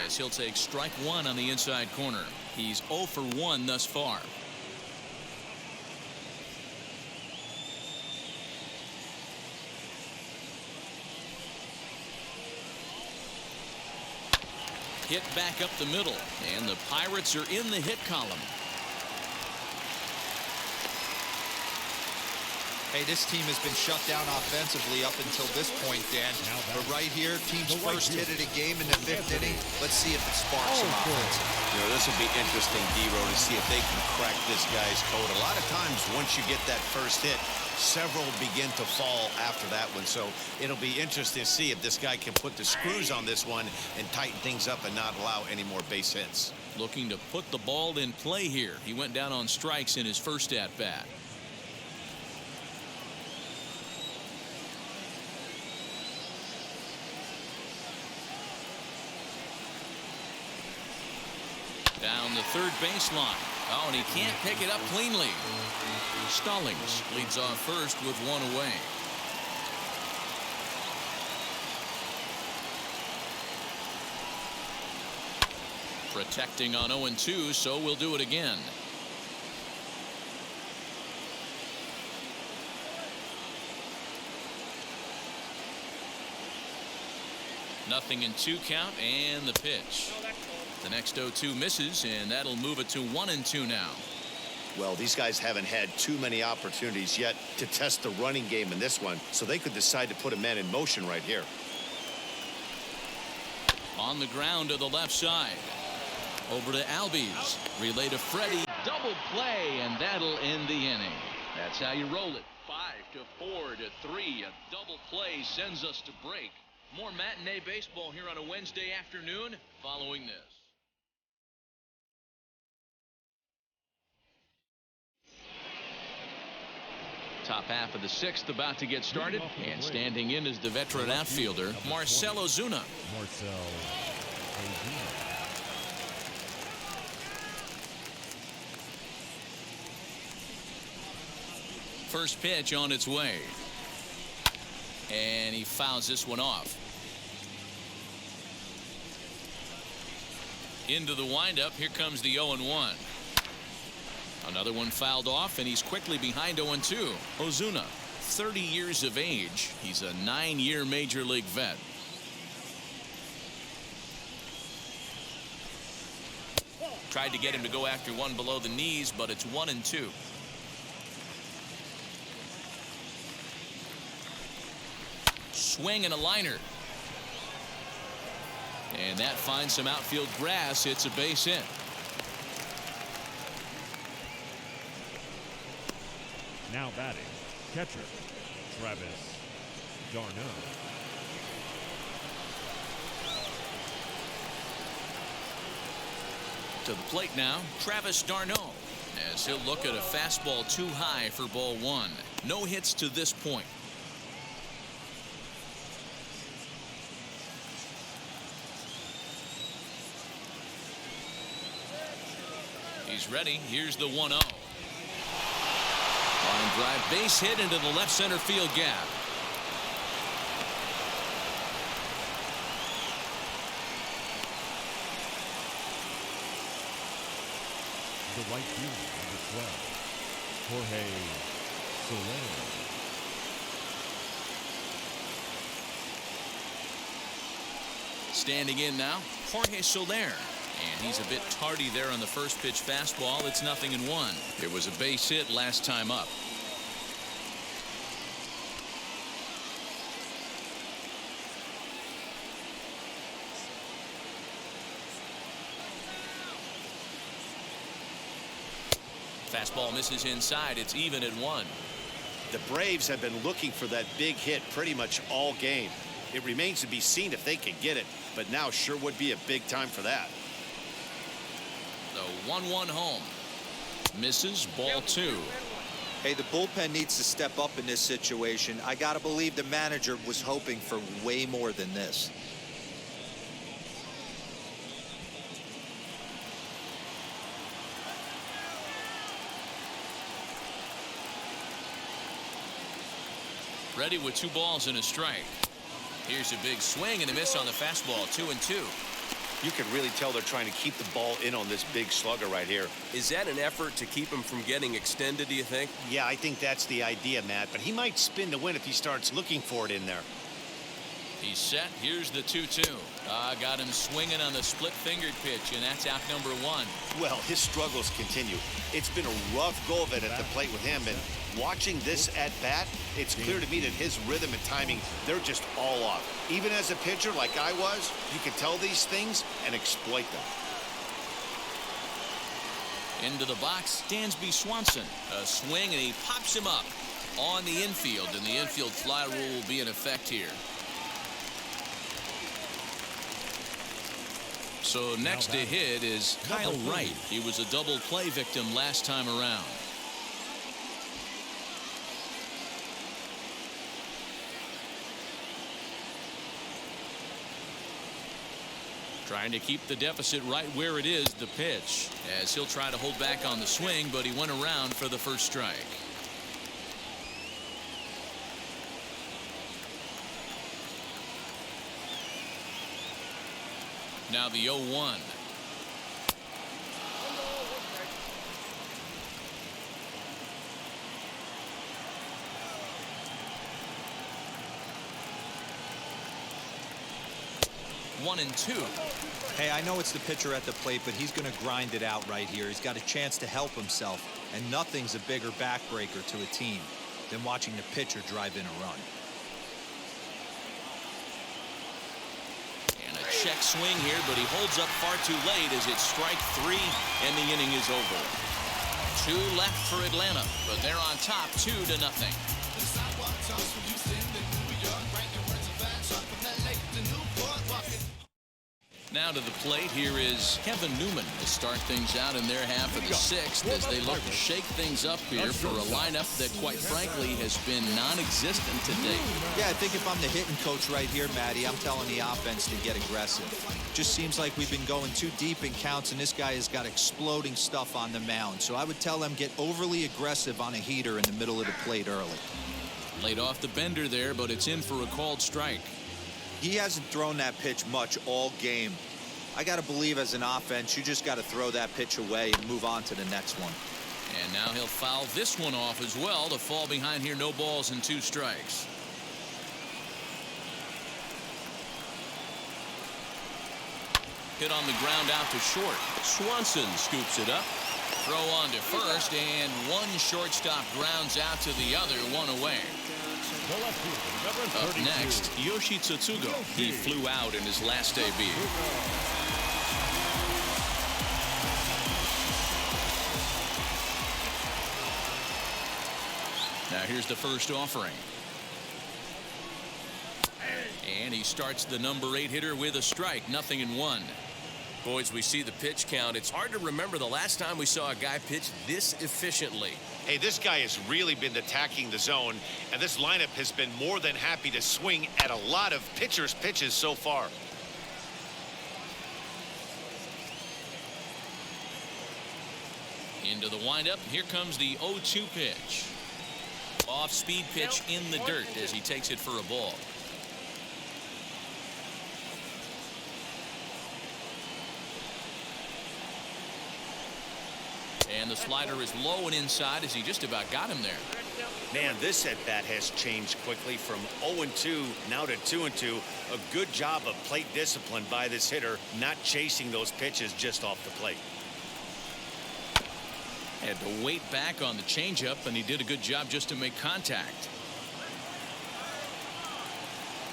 as he'll take strike one on the inside corner. He's 0 for 1 thus far. Hit back up the middle, and the Pirates are in the hit column. Hey, this team has been shut down offensively up until this point, Dan. But right here, team's first hit of the game in the 5th inning. Let's see if it sparks some offense. You know, this will be interesting, D-Row, to see if they can crack this guy's code. A lot of times, once you get that first hit, several begin to fall after that one. So it'll be interesting to see if this guy can put the screws on this one and tighten things up and not allow any more base hits. Looking to put the ball in play here. He went down on strikes in his first at-bat. Down the third baseline. Oh, and he can't pick it up cleanly. Stallings leads off first with one away. Protecting on 0-2, so we'll do it again. Nothing in 2 count, and the pitch. The next 0-2 misses, and that'll move it to 1-2 now. Well, these guys haven't had too many opportunities yet to test the running game in this one, so they could decide to put a man in motion right here. On the ground to the left side. Over to Albies. Relay to Freddie. Double play, and that'll end the inning. That's how you roll it. 5-4-3. A double play sends us to break. More matinee baseball here on a Wednesday afternoon following this. Top half of the 6th about to get started, and standing in is the veteran outfielder Marcell Ozuna. First pitch on its way, and he fouls this one off. Into the windup. Here comes the 0-1. Another one fouled off, and he's quickly behind 0-2. Ozuna, 30 years of age. He's a 9-year major league vet. Tried to get him to go after one below the knees, but it's 1-2. Swing and a liner. And that finds some outfield grass. It's a base hit. Now batting, catcher, Travis d'Arnaud. To the plate now, Travis d'Arnaud, as he'll look at a fastball too high for ball 1. No hits to this point. He's ready. Here's the 1-0. Line drive, base hit into the left center field gap. The right fielder, number 12, Jorge Soler. Standing in now, Jorge Soler. And he's a bit tardy there on the first pitch fastball. It's 0-1. It was a base hit last time up. Fastball misses inside. It's even at 1. The Braves have been looking for that big hit pretty much all game. It remains to be seen if they can get it, but now sure would be a big time for that. The 1-1 home. Misses, ball 2. Hey, the bullpen needs to step up in this situation. I gotta believe the manager was hoping for way more than this. Ready with 2 balls and a strike. Here's a big swing and a miss on the fastball. 2-2. You can really tell they're trying to keep the ball in on this big slugger right here. Is that an effort to keep him from getting extended, do you think? Yeah, I think that's the idea, Matt, but he might spin to win if he starts looking for it in there. He's set. Here's the 2-2. Got him swinging on the split-fingered pitch, and that's out number 1. Well, his struggles continue. It's been a rough go of it at the plate with him, and watching this at bat, it's clear to me that his rhythm and timing, they're just all off. Even as a pitcher like I was, you can tell these things and exploit them. Into the box, Dansby Swanson. A swing, and he pops him up on the infield, and the infield fly rule will be in effect here. So next to hit is Kyle Wright. He was a double play victim last time around. Trying to keep the deficit right where it is, the pitch, as he'll try to hold back on the swing, but he went around for the first strike. Now the 0-1. One and 2. Hey, I know it's the pitcher at the plate, but he's going to grind it out right here. He's got a chance to help himself, and nothing's a bigger backbreaker to a team than watching the pitcher drive in a run. And a check swing here, but he holds up far too late as it's strike 3, and the inning is over. 2 left for Atlanta, but they're on top 2-0. Now to the plate, here is Kevin Newman to start things out in their half of the 6th as they look to shake things up here for a lineup that, quite frankly, has been non-existent to date. Yeah, I think if I'm the hitting coach right here, Matty, I'm telling the offense to get aggressive. Just seems like we've been going too deep in counts, and this guy has got exploding stuff on the mound. So I would tell them get overly aggressive on a heater in the middle of the plate early. Laid off the bender there, but it's in for a called strike. He hasn't thrown that pitch much all game. I got to believe as an offense, you just got to throw that pitch away and move on to the next one. And now he'll foul this one off as well to fall behind here. No balls and 2 strikes. Hit on the ground out to short. Swanson scoops it up. Throw on to first, and one shortstop grounds out to the other, 1 away. Up next, Yoshi Tsutsugo. He flew out in his last debut. Now here's the first offering. And he starts the number 8 hitter with a strike. 0-1. Boys, we see the pitch count. It's hard to remember the last time we saw a guy pitch this efficiently. Hey, this guy has really been attacking the zone, and this lineup has been more than happy to swing at a lot of pitchers' pitches so far. Into the windup. Here comes the 0-2 pitch. Off-speed pitch in the dirt as he takes it for a ball. And the slider is low and inside as he just about got him there. Man, this at-bat has changed quickly from 0-2 now to 2-2. A good job of plate discipline by this hitter, not chasing those pitches just off the plate. Had to wait back on the changeup, and he did a good job just to make contact.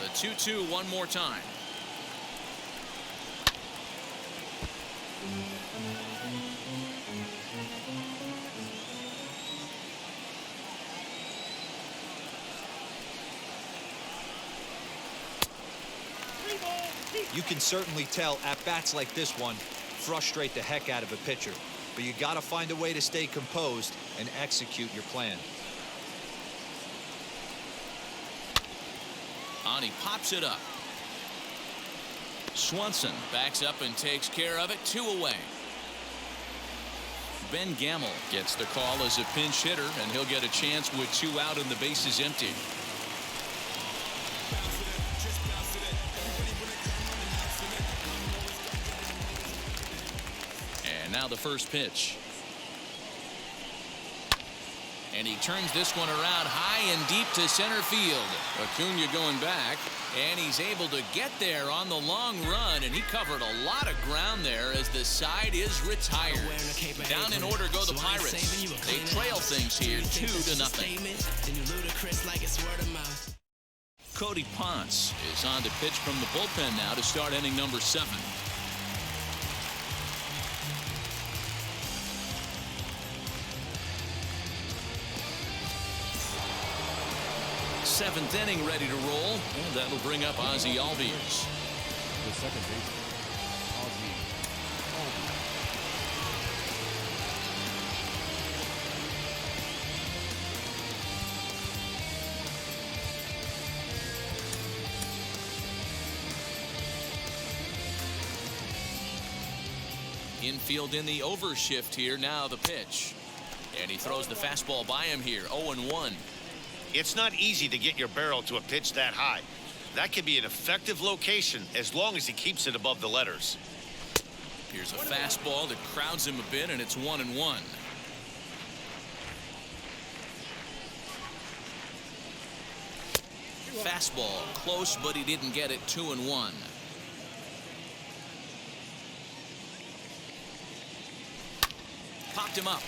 The 2-2 one more time. You can certainly tell at-bats like this one frustrate the heck out of a pitcher. But you got to find a way to stay composed and execute your plan. On he pops it up. Swanson backs up and takes care of it. 2 away. Ben Gamble gets the call as a pinch hitter, and he'll get a chance with 2 out and the bases empty. And now the first pitch. And he turns this one around high and deep to center field. Acuna going back, and he's able to get there on the long run, and he covered a lot of ground there as the side is retired. Down in order go the Pirates. They trail things here 2-0. Cody Ponce is on to pitch from the bullpen now to start inning number 7. 7th inning ready to roll, and that'll bring up Ozzie Albies. The second baseman, Ozzie Albies. Infield in the overshift here. Now the pitch, and he throws the fastball by him here. 0-1. It's not easy to get your barrel to a pitch that high. That could be an effective location as long as he keeps it above the letters. Here's a fastball that crowds him a bit, and it's 1-1. Fastball close, but he didn't get it. 2-1. Popped him up.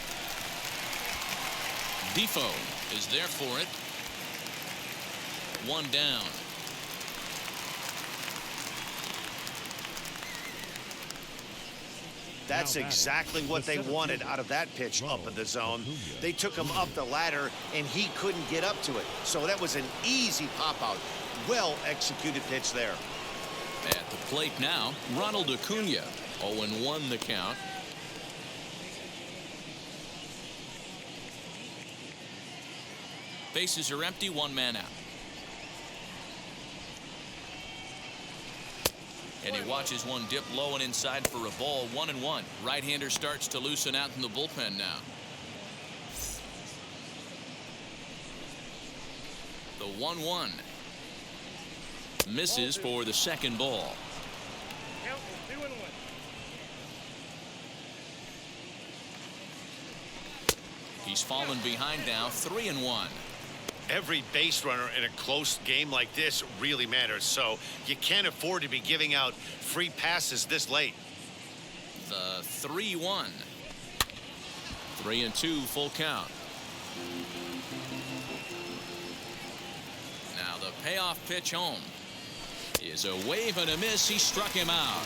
Defoe is there for it. 1 down. That's exactly what they wanted out of that pitch up in the zone. They took him up the ladder, and he couldn't get up to it. So that was an easy pop-out. Well-executed pitch there. At the plate now, Ronald Acuna. 0-1 the count. Bases are empty, 1 man out. And he watches one dip low and inside for a ball. 1-1. Right-hander starts to loosen out in the bullpen now. The 1-1. Misses for the second ball. Count is 2-1. He's fallen behind now. 3-1. Every base runner in a close game like this really matters, so you can't afford to be giving out free passes this late. The 3-1. 3-2 full count. Now the payoff pitch home is a wave and a miss. He struck him out.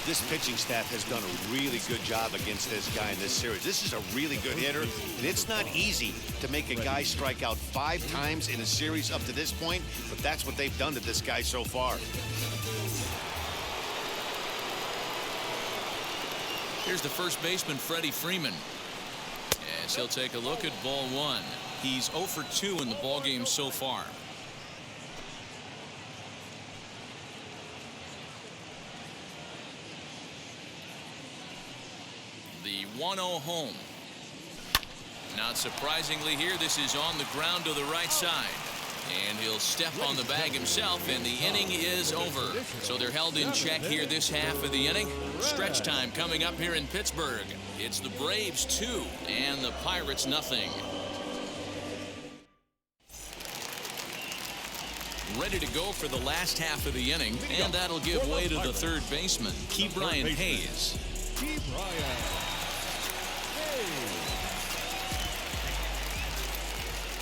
This pitching staff has done a really good job against this guy in this series. This is a really good hitter, and it's not easy to make a guy strike out 5 times in a series up to this point, but that's what they've done to this guy so far. Here's the first baseman, Freddie Freeman, as he'll take a look at ball 1. He's 0 for 2 in the ballgame so far. The 1-0 home. Not surprisingly here, this is on the ground to the right side. And he'll step on the bag himself, and the inning is over. So they're held in check here this half of the inning. Stretch time coming up here in Pittsburgh. It's the Braves 2 and the Pirates nothing. Ready to go for the last half of the inning, and that'll give way to the third baseman, Ke'Bryan Hayes.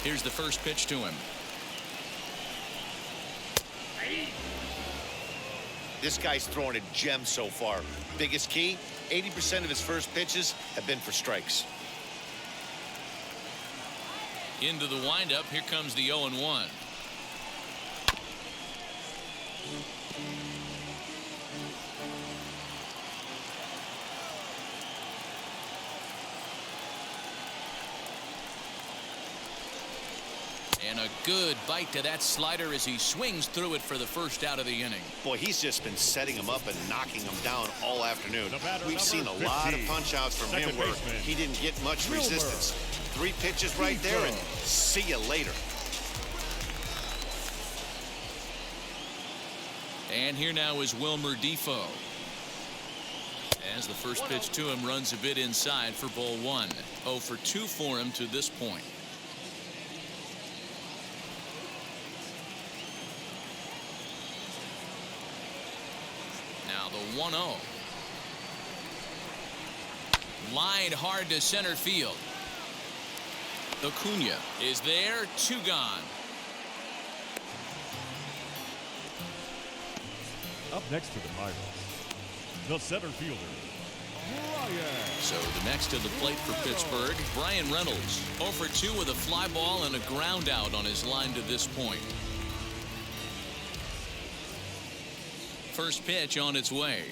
Here's the first pitch to him. This guy's throwing a gem so far. Biggest key, 80% of his first pitches have been for strikes. Into the windup, here comes the 0-1. And a good bite to that slider as he swings through it for the first out of the inning. Boy, he's just been setting him up and knocking him down all afternoon. We've seen a lot of punch-outs from him where he didn't get much resistance. 3 pitches right there, and see you later. And here now is Wilmer Defoe. As the first pitch to him runs a bit inside for ball 1. 0 for 2 for him to this point. Now the 1-0. Lined hard to center field. Acuna is there. 2 gone. Up next to the Pirates, the center fielder, Brian. So the next to the plate for Pittsburgh, Brian Reynolds. 0 for 2 with a fly ball and a ground out on his line to this point. First pitch on its way.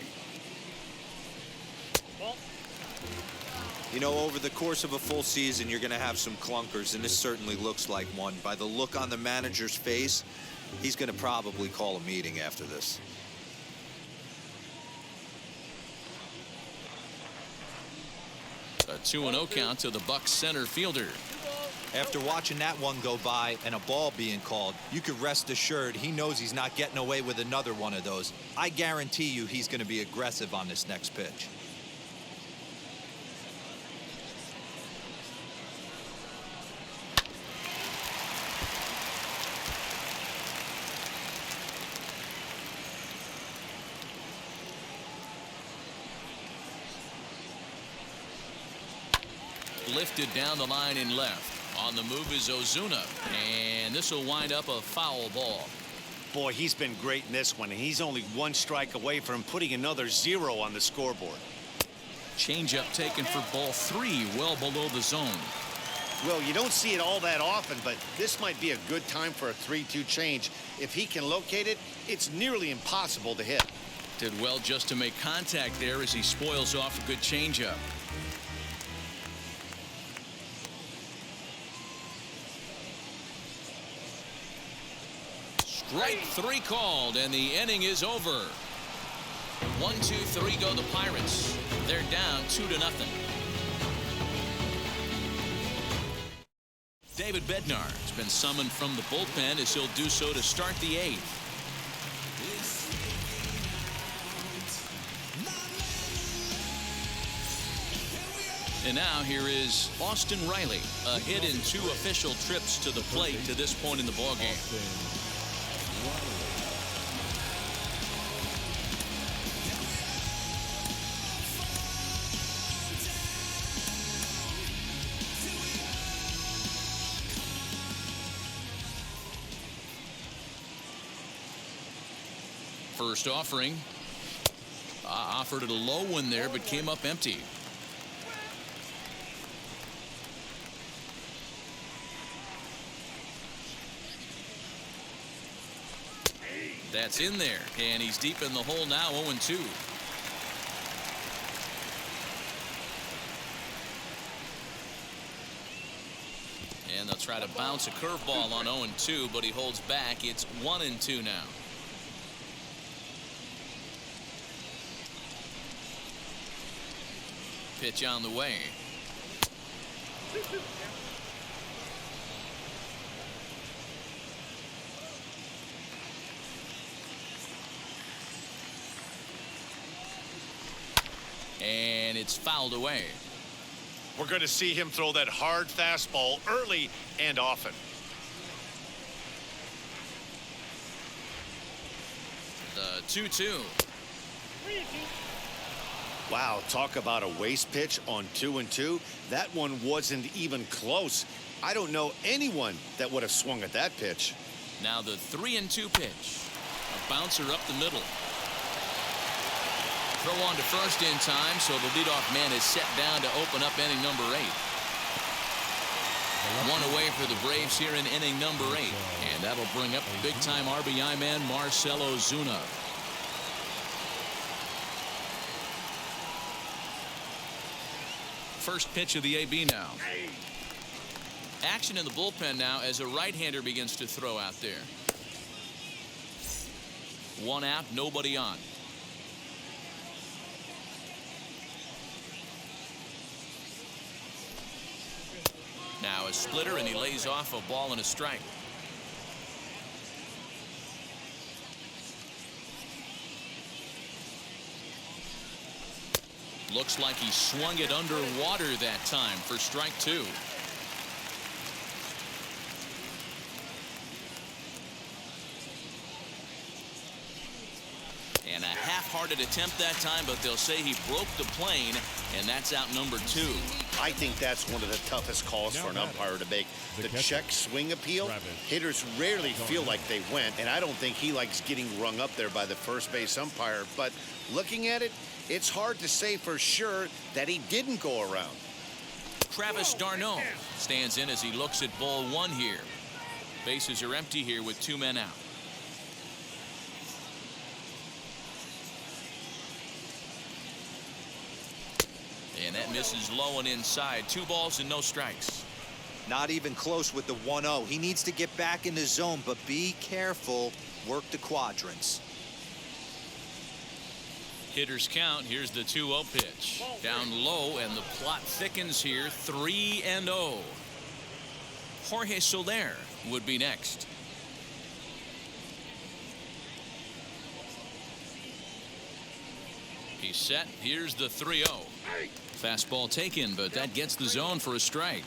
You know, over the course of a full season, you're going to have some clunkers, and this certainly looks like one. By the look on the manager's face, he's going to probably call a meeting after this. A 2-0 count to the Bucs center fielder. After watching that one go by and a ball being called, you could rest assured he knows he's not getting away with another one of those. I guarantee you he's going to be aggressive on this next pitch. Lifted down the line in left. On the move is Ozuna, and this will wind up a foul ball. Boy, he's been great in this one, and he's only 1 strike away from putting another 0 on the scoreboard. Changeup taken for ball 3, well below the zone. Well, you don't see it all that often, but this might be a good time for a 3-2 change. If he can locate it, it's nearly impossible to hit. Did well just to make contact there as he spoils off a good changeup. Strike 3 called, and the inning is over. 1-2-3 go the Pirates. They're down 2-0. David Bednar has been summoned from the bullpen as he'll do so to start the 8th. And now here is Austin Reilly, a hit in 2 official trips to the plate to this point in the ballgame. First offering. Offered at a low one there, but came up empty. That's in there, and he's deep in the hole now, 0-2. And they'll try to bounce a curveball on 0-2, but he holds back. It's 1-2 now. Pitch on the way. And it's fouled away. We're going to see him throw that hard fastball early and often. The 2-2. Wow, talk about a waste pitch on 2-2. That one wasn't even close. I don't know anyone that would have swung at that pitch. Now the 3-2 pitch. A bouncer up the middle. Throw on to first in time, so the leadoff man is set down to open up inning number 8. One away for the Braves here in inning number 8, and that'll bring up big-time RBI man Marcell Ozuna. First pitch of the AB now. Action in the bullpen now as a right-hander begins to throw out there. 1 out, nobody on. Now a splitter, and he lays off a ball and a strike. Looks like he swung it underwater that time for strike 2. And a half-hearted attempt that time, but they'll say he broke the plane, and that's out number 2. I think that's one of the toughest calls for an umpire to make. The check swing appeal. Hitters rarely feel like they went, and I don't think he likes getting rung up there by the first base umpire. But looking at it, it's hard to say for sure that he didn't go around. Travis d'Arnaud stands in as he looks at ball 1 here. Bases are empty here with 2 men out. And that misses low and inside. 2 balls and no strikes. Not even close with the 1-0. He needs to get back in the zone, but be careful. Work the quadrants. Hitters count. Here's the 2-0 pitch. Down low, and the plot thickens here. 3-0. Jorge Soler would be next. He's set. Here's the 3-0. Fastball taken, but that gets the zone for a strike.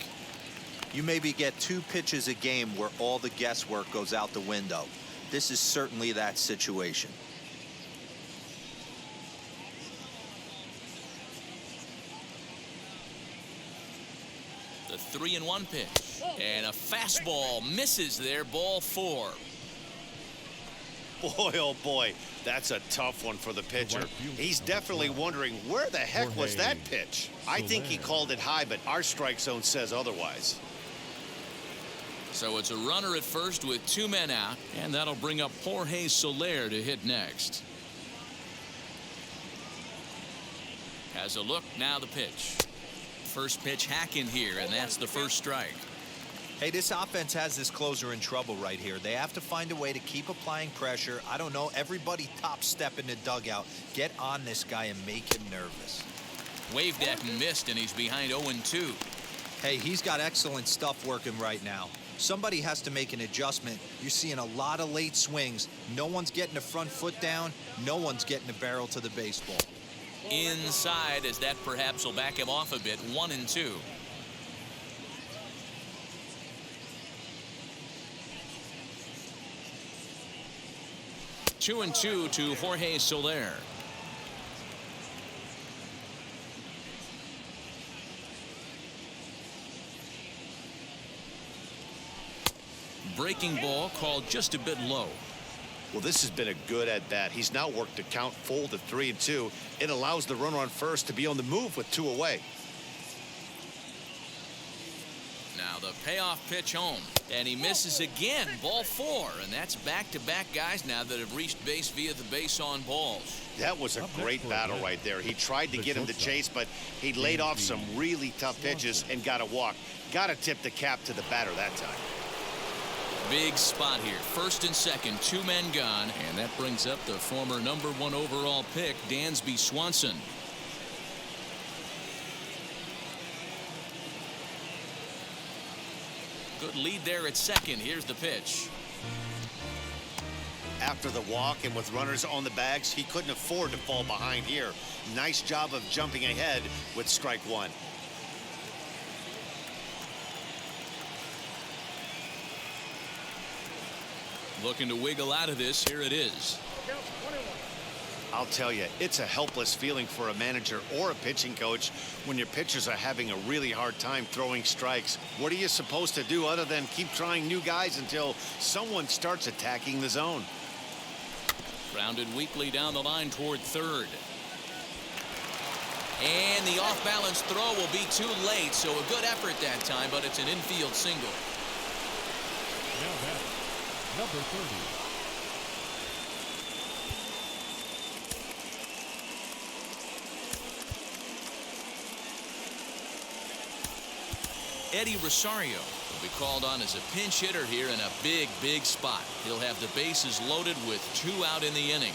You maybe get 2 pitches a game where all the guesswork goes out the window. This is certainly that situation. The 3-1 pitch. And a fastball misses there. Ball 4. Boy, oh boy, that's a tough one for the pitcher. He's definitely wondering where the heck was that pitch. I think he called it high, but our strike zone says otherwise. So it's a runner at first with 2 men out, and that'll bring up Jorge Soler to hit next. Has a look, now the pitch. First pitch hack in here, and that's the first strike. Hey, this offense has this closer in trouble right here. They have to find a way to keep applying pressure. I don't know, everybody top step in the dugout. Get on this guy and make him nervous. Waved at and missed, and he's behind 0-2. Hey, he's got excellent stuff working right now. Somebody has to make an adjustment. You're seeing a lot of late swings. No one's getting the front foot down. No one's getting the barrel to the baseball. Inside, as that perhaps will back him off a bit. 1-2. Two and two to Jorge Soler. Breaking ball called just a bit low. Well, this has been a good at-bat. He's now worked the count full to 3-2. It allows the runner on first to be on the move with 2 away. Now the payoff pitch home, and he misses again. Ball 4, and that's back-to-back guys now that have reached base via the base on balls. That was a great battle right there. He tried to get him to chase, but he laid off some really tough pitches and got a walk. Got to tip the cap to the batter that time. Big spot here. First and second, 2 men gone, and that brings up the former #1 overall pick, Dansby Swanson. Good lead there at second. Here's the pitch. After the walk and with runners on the bags, he couldn't afford to fall behind here. Nice job of jumping ahead with strike 1. Looking to wiggle out of this. Here it is. I'll tell you, it's a helpless feeling for a manager or a pitching coach when your pitchers are having a really hard time throwing strikes. What are you supposed to do other than keep trying new guys until someone starts attacking the zone? Grounded weakly down the line toward third. And the off-balance throw will be too late, so a good effort that time, but it's an infield single. Now batting, number 30. Eddie Rosario He'll be called on as a pinch hitter here in a big, big spot. He'll have the bases loaded with 2 out in the inning.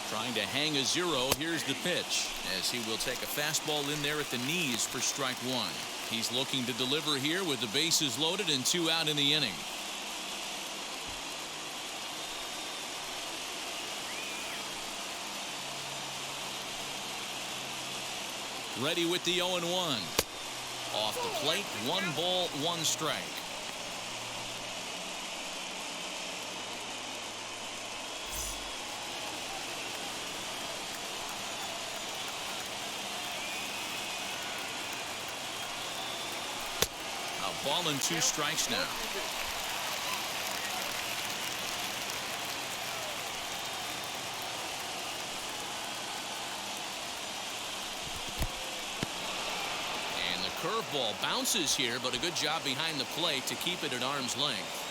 Trying to hang a 0. Here's the pitch as he will take a fastball in there at the knees for strike 1. He's looking to deliver here with the bases loaded and 2 out in the inning. Ready with the 0-1. Off the plate, 1 ball, 1 strike. A ball and 2 strikes now. Curveball bounces here, but a good job behind the plate to keep it at arm's length.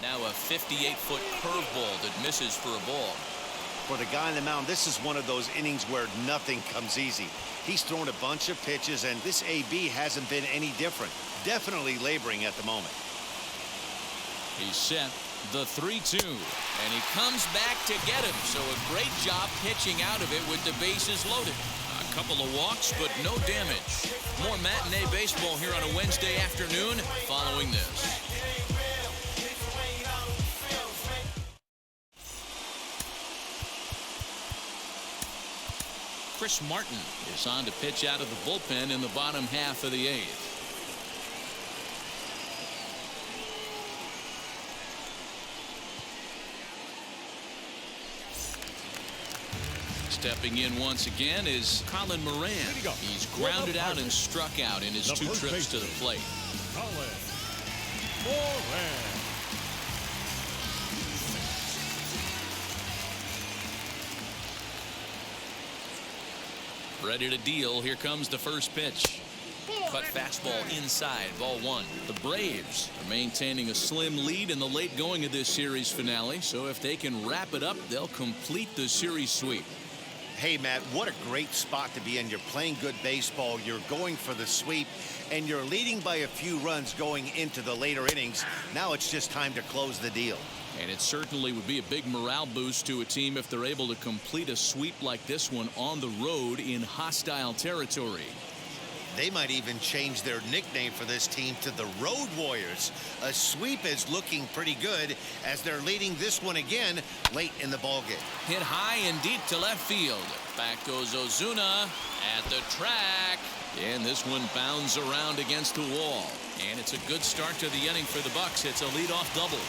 Now a 58-foot curveball that misses for a ball. For the guy on the mound, this is one of those innings where nothing comes easy. He's thrown a bunch of pitches, and this AB hasn't been any different. Definitely laboring at the moment. He's set. The 3-2, and he comes back to get him. So a great job pitching out of it with the bases loaded. A couple of walks, but no damage. More matinee baseball here on a Wednesday afternoon following this. Chris Martin is on to pitch out of the bullpen in the bottom half of the 8th. Stepping in once again is Colin Moran. He's grounded out and struck out in his 2 trips to the plate. Colin Moran. Ready to deal. Here comes the first pitch. Cut fastball inside, ball 1. The Braves are maintaining a slim lead in the late going of this series finale. So if they can wrap it up, they'll complete the series sweep. Hey, Matt, what a great spot to be in. You're playing good baseball. You're going for the sweep, and you're leading by a few runs going into the later innings. Now it's just time to close the deal. And it certainly would be a big morale boost to a team if they're able to complete a sweep like this one on the road in hostile territory. They might even change their nickname for this team to the Road Warriors. A sweep is looking pretty good as they're leading this one again late in the ballgame. Hit high and deep to left field. Back goes Ozuna at the track. And this one bounds around against the wall. And it's a good start to the inning for the Bucks. It's a leadoff double.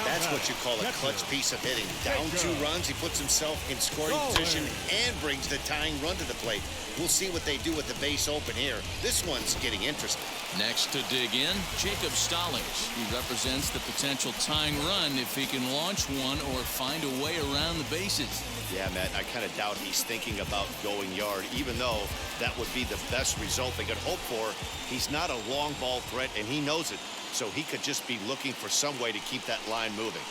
That's what you call a clutch piece of hitting. Down 2 runs, he puts himself in scoring position and brings the tying run to the plate. We'll see what they do with the base open here. This one's getting interesting. Next to dig in, Jacob Stallings. He represents the potential tying run if he can launch one or find a way around the bases. Yeah, Matt, I kind of doubt he's thinking about going yard, even though that would be the best result they could hope for. He's not a long ball threat, and he knows it. So he could just be looking for some way to keep that line moving.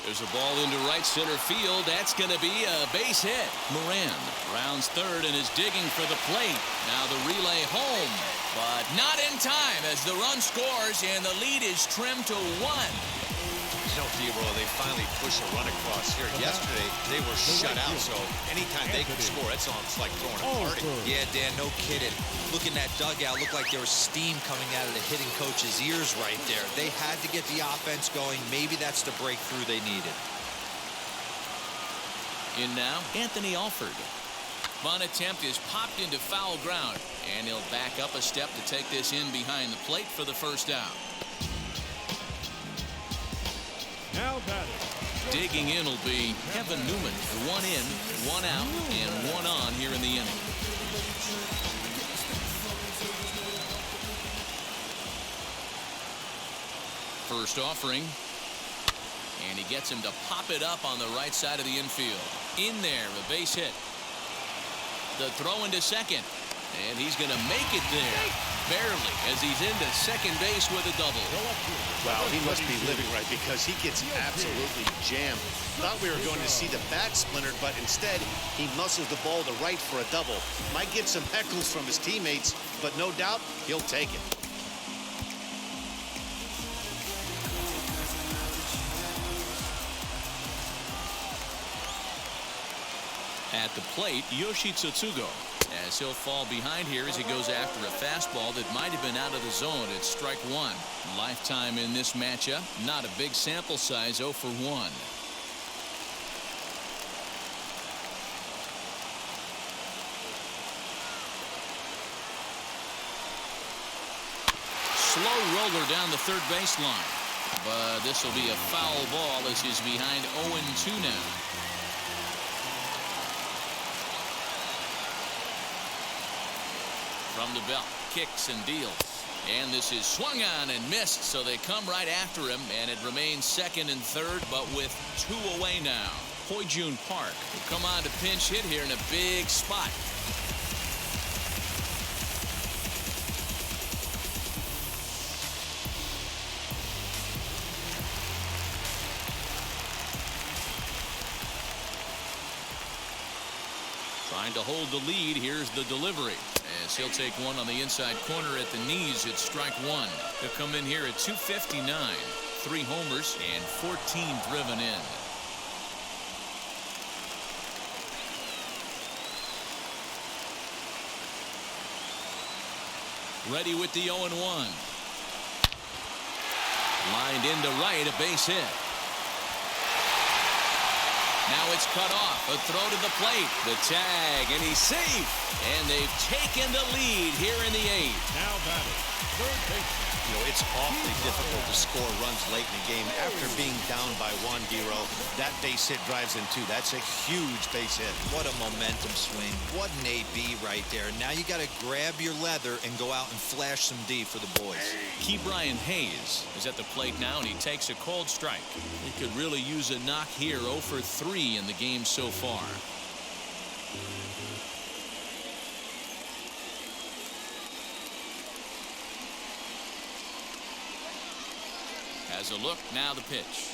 There's a ball into right center field. That's going to be a base hit. Moran rounds third and is digging for the plate. Now the relay home, but not in time as the run scores and the lead is trimmed to 1. You know, D-Roll, they finally push a run across here. Yesterday, they were shut out, so anytime they could score, it's almost like throwing a party. Yeah, Dan, no kidding. Look in that dugout, looked like there was steam coming out of the hitting coach's ears right there. They had to get the offense going. Maybe that's the breakthrough they needed. In now, Anthony Alford. Bunt attempt is popped into foul ground, and he'll back up a step to take this in behind the plate for the first out. Now batting. Digging in will be Kevin Newman. 1 in, 1 out, and 1 on here in the inning. First offering. And he gets him to pop it up on the right side of the infield. In there, a base hit. The throw into second. And he's going to make it there. barely, as he's into second base with a double. Wow, he must be living right because he gets absolutely jammed. Thought we were going to see the bat splintered, but instead he muscles the ball to right for a double. Might get some heckles from his teammates, but no doubt he'll take it. At the plate, Yoshi Tsutsugo, as he'll fall behind here as he goes after a fastball that might have been out of the zone. It's strike one. Lifetime in this matchup. Not a big sample size, 0 for 1. Slow roller down the third baseline. But this will be a foul ball as he's behind 0-2 now. From the belt, kicks and deals. And this is swung on and missed, so they come right after him, and it remains second and third, but with 2 away now. Hoijun Park will come on to pinch hit here in a big spot. Trying to hold the lead. Here's the delivery. As he'll take one on the inside corner at the knees. It's strike one. He'll come in here at 259. 3 homers and 14 driven in. Ready with the 0-1. Lined into right, a base hit. Now it's cut off. A throw to the plate. The tag, and he's safe. And they've taken the lead here in the 8th. Now batting, third baseman. You know, it's awfully difficult to score runs late in the game after being down by 1, Giro. That base hit drives in 2. That's a huge base hit. What a momentum swing. What an AB right there. Now you got to grab your leather and go out and flash some D for the boys. Key Brian Hayes is at the plate now, and he takes a cold strike. He could really use a knock here. 0 for 3 in the game so far. Has a look, now the pitch.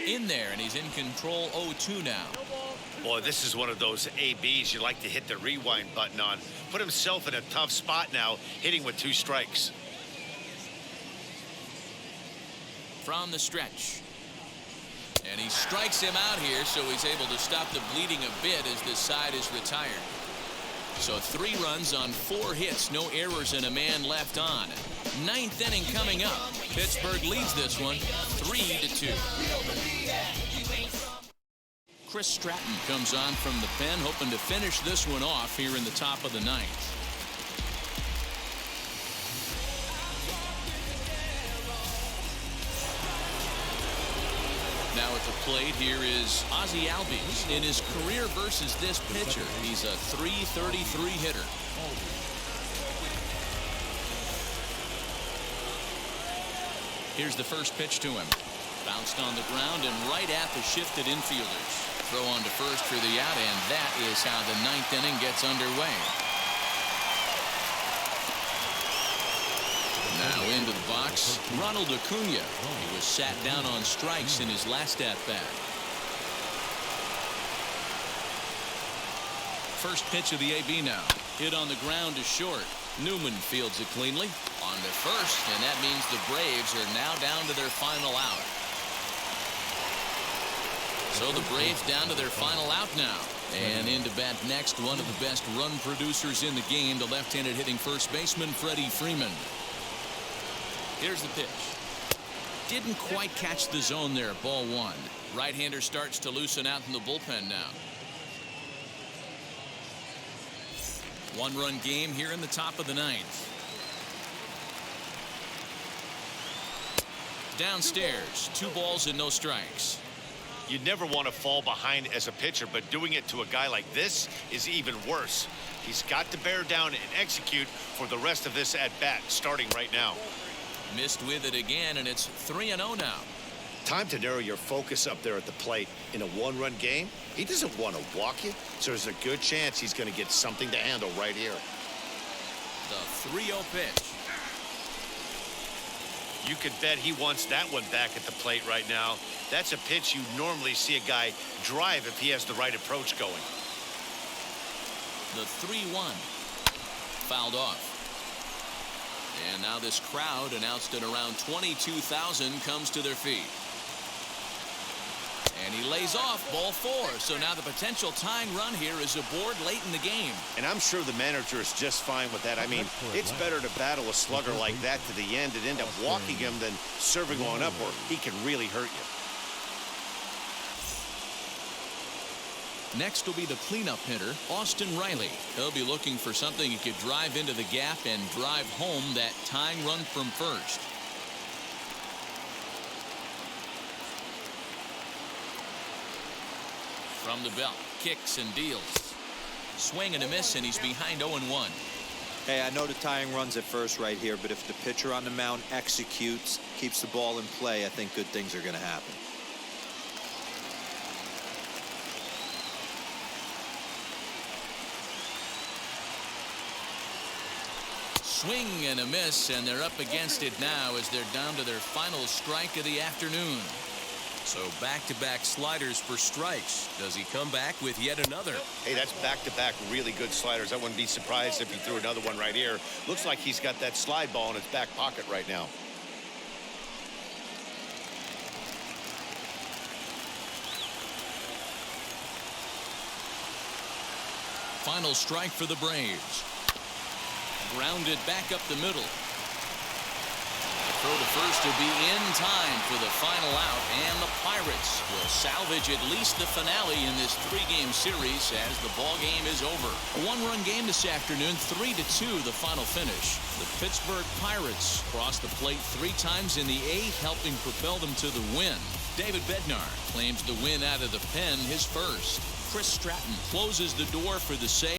In there, and he's in control. 0-2 now. Boy, this is one of those ABs you like to hit the rewind button on. Put himself in a tough spot now, hitting with 2 strikes. From the stretch. And he strikes him out here, so he's able to stop the bleeding a bit as this side is retired. So 3 runs on 4 hits, no errors, and a man left on. 9th inning coming up. Pittsburgh leads this one 3-2. Chris Stratton comes on from the pen, hoping to finish this one off here in the top of the 9th. Now at the plate, here is Ozzie Albies in his career versus this pitcher. He's a .333 hitter. Here's the first pitch to him. Bounced on the ground and right at the shifted infielders. Throw on to first for the out, and that is how the 9th inning gets underway. Now into the box, Ronald Acuna. He was sat down on strikes in his last at-bat. First pitch of the AB now. Hit on the ground to short. Newman fields it cleanly. On to first, and that means the Braves are now down to their final out. So the Braves down to their final out now. And into bat next, one of the best run producers in the game, the left-handed hitting first baseman, Freddie Freeman. Here's the pitch. Didn't quite catch the zone there, ball 1. Right-hander starts to loosen out in the bullpen now. 1-run game here in the top of the 9th. Downstairs, 2 balls and no strikes. You'd never want to fall behind as a pitcher, but doing it to a guy like this is even worse. He's got to bear down and execute for the rest of this at-bat, starting right now. Missed with it again, and it's 3-0 now. Time to narrow your focus up there at the plate. In a 1-run game, he doesn't want to walk you, so there's a good chance he's going to get something to handle right here. The 3-0 pitch. You could bet he wants that one back at the plate right now. That's a pitch you normally see a guy drive if he has the right approach going. The 3-1. Fouled off. And now this crowd, announced at around 22,000, comes to their feet. And he lays off ball 4. So now the potential tying run here is aboard late in the game. And I'm sure the manager is just fine with that. I mean, it's better to battle a slugger like that to the end and end up walking him than serving one up where he can really hurt you. Next will be the cleanup hitter, Austin Reilly. He'll be looking for something he could drive into the gap and drive home that tying run from first. From the belt, kicks and deals. Swing and a miss, and he's behind 0-1. Hey, I know the tying run's at first right here, but if the pitcher on the mound executes, keeps the ball in play, I think good things are going to happen. Swing and a miss, and they're up against it now as they're down to their final strike of the afternoon. So back-to-back sliders for strikes. Does he come back with yet another? Hey, that's back-to-back really good sliders. I wouldn't be surprised if he threw another one right here. Looks like he's got that slide ball in his back pocket right now. Final strike for the Braves. Grounded back up the middle. Throw to first to be in time for the final out, and the Pirates will salvage at least the finale in this 3-game series as the ball game is over. A 1-run game this afternoon, 3-2 the final finish. The Pittsburgh Pirates crossed the plate 3 times in the 8th, helping propel them to the win. David Bednar claims the win out of the pen his first. Chris Stratton closes the door for the save.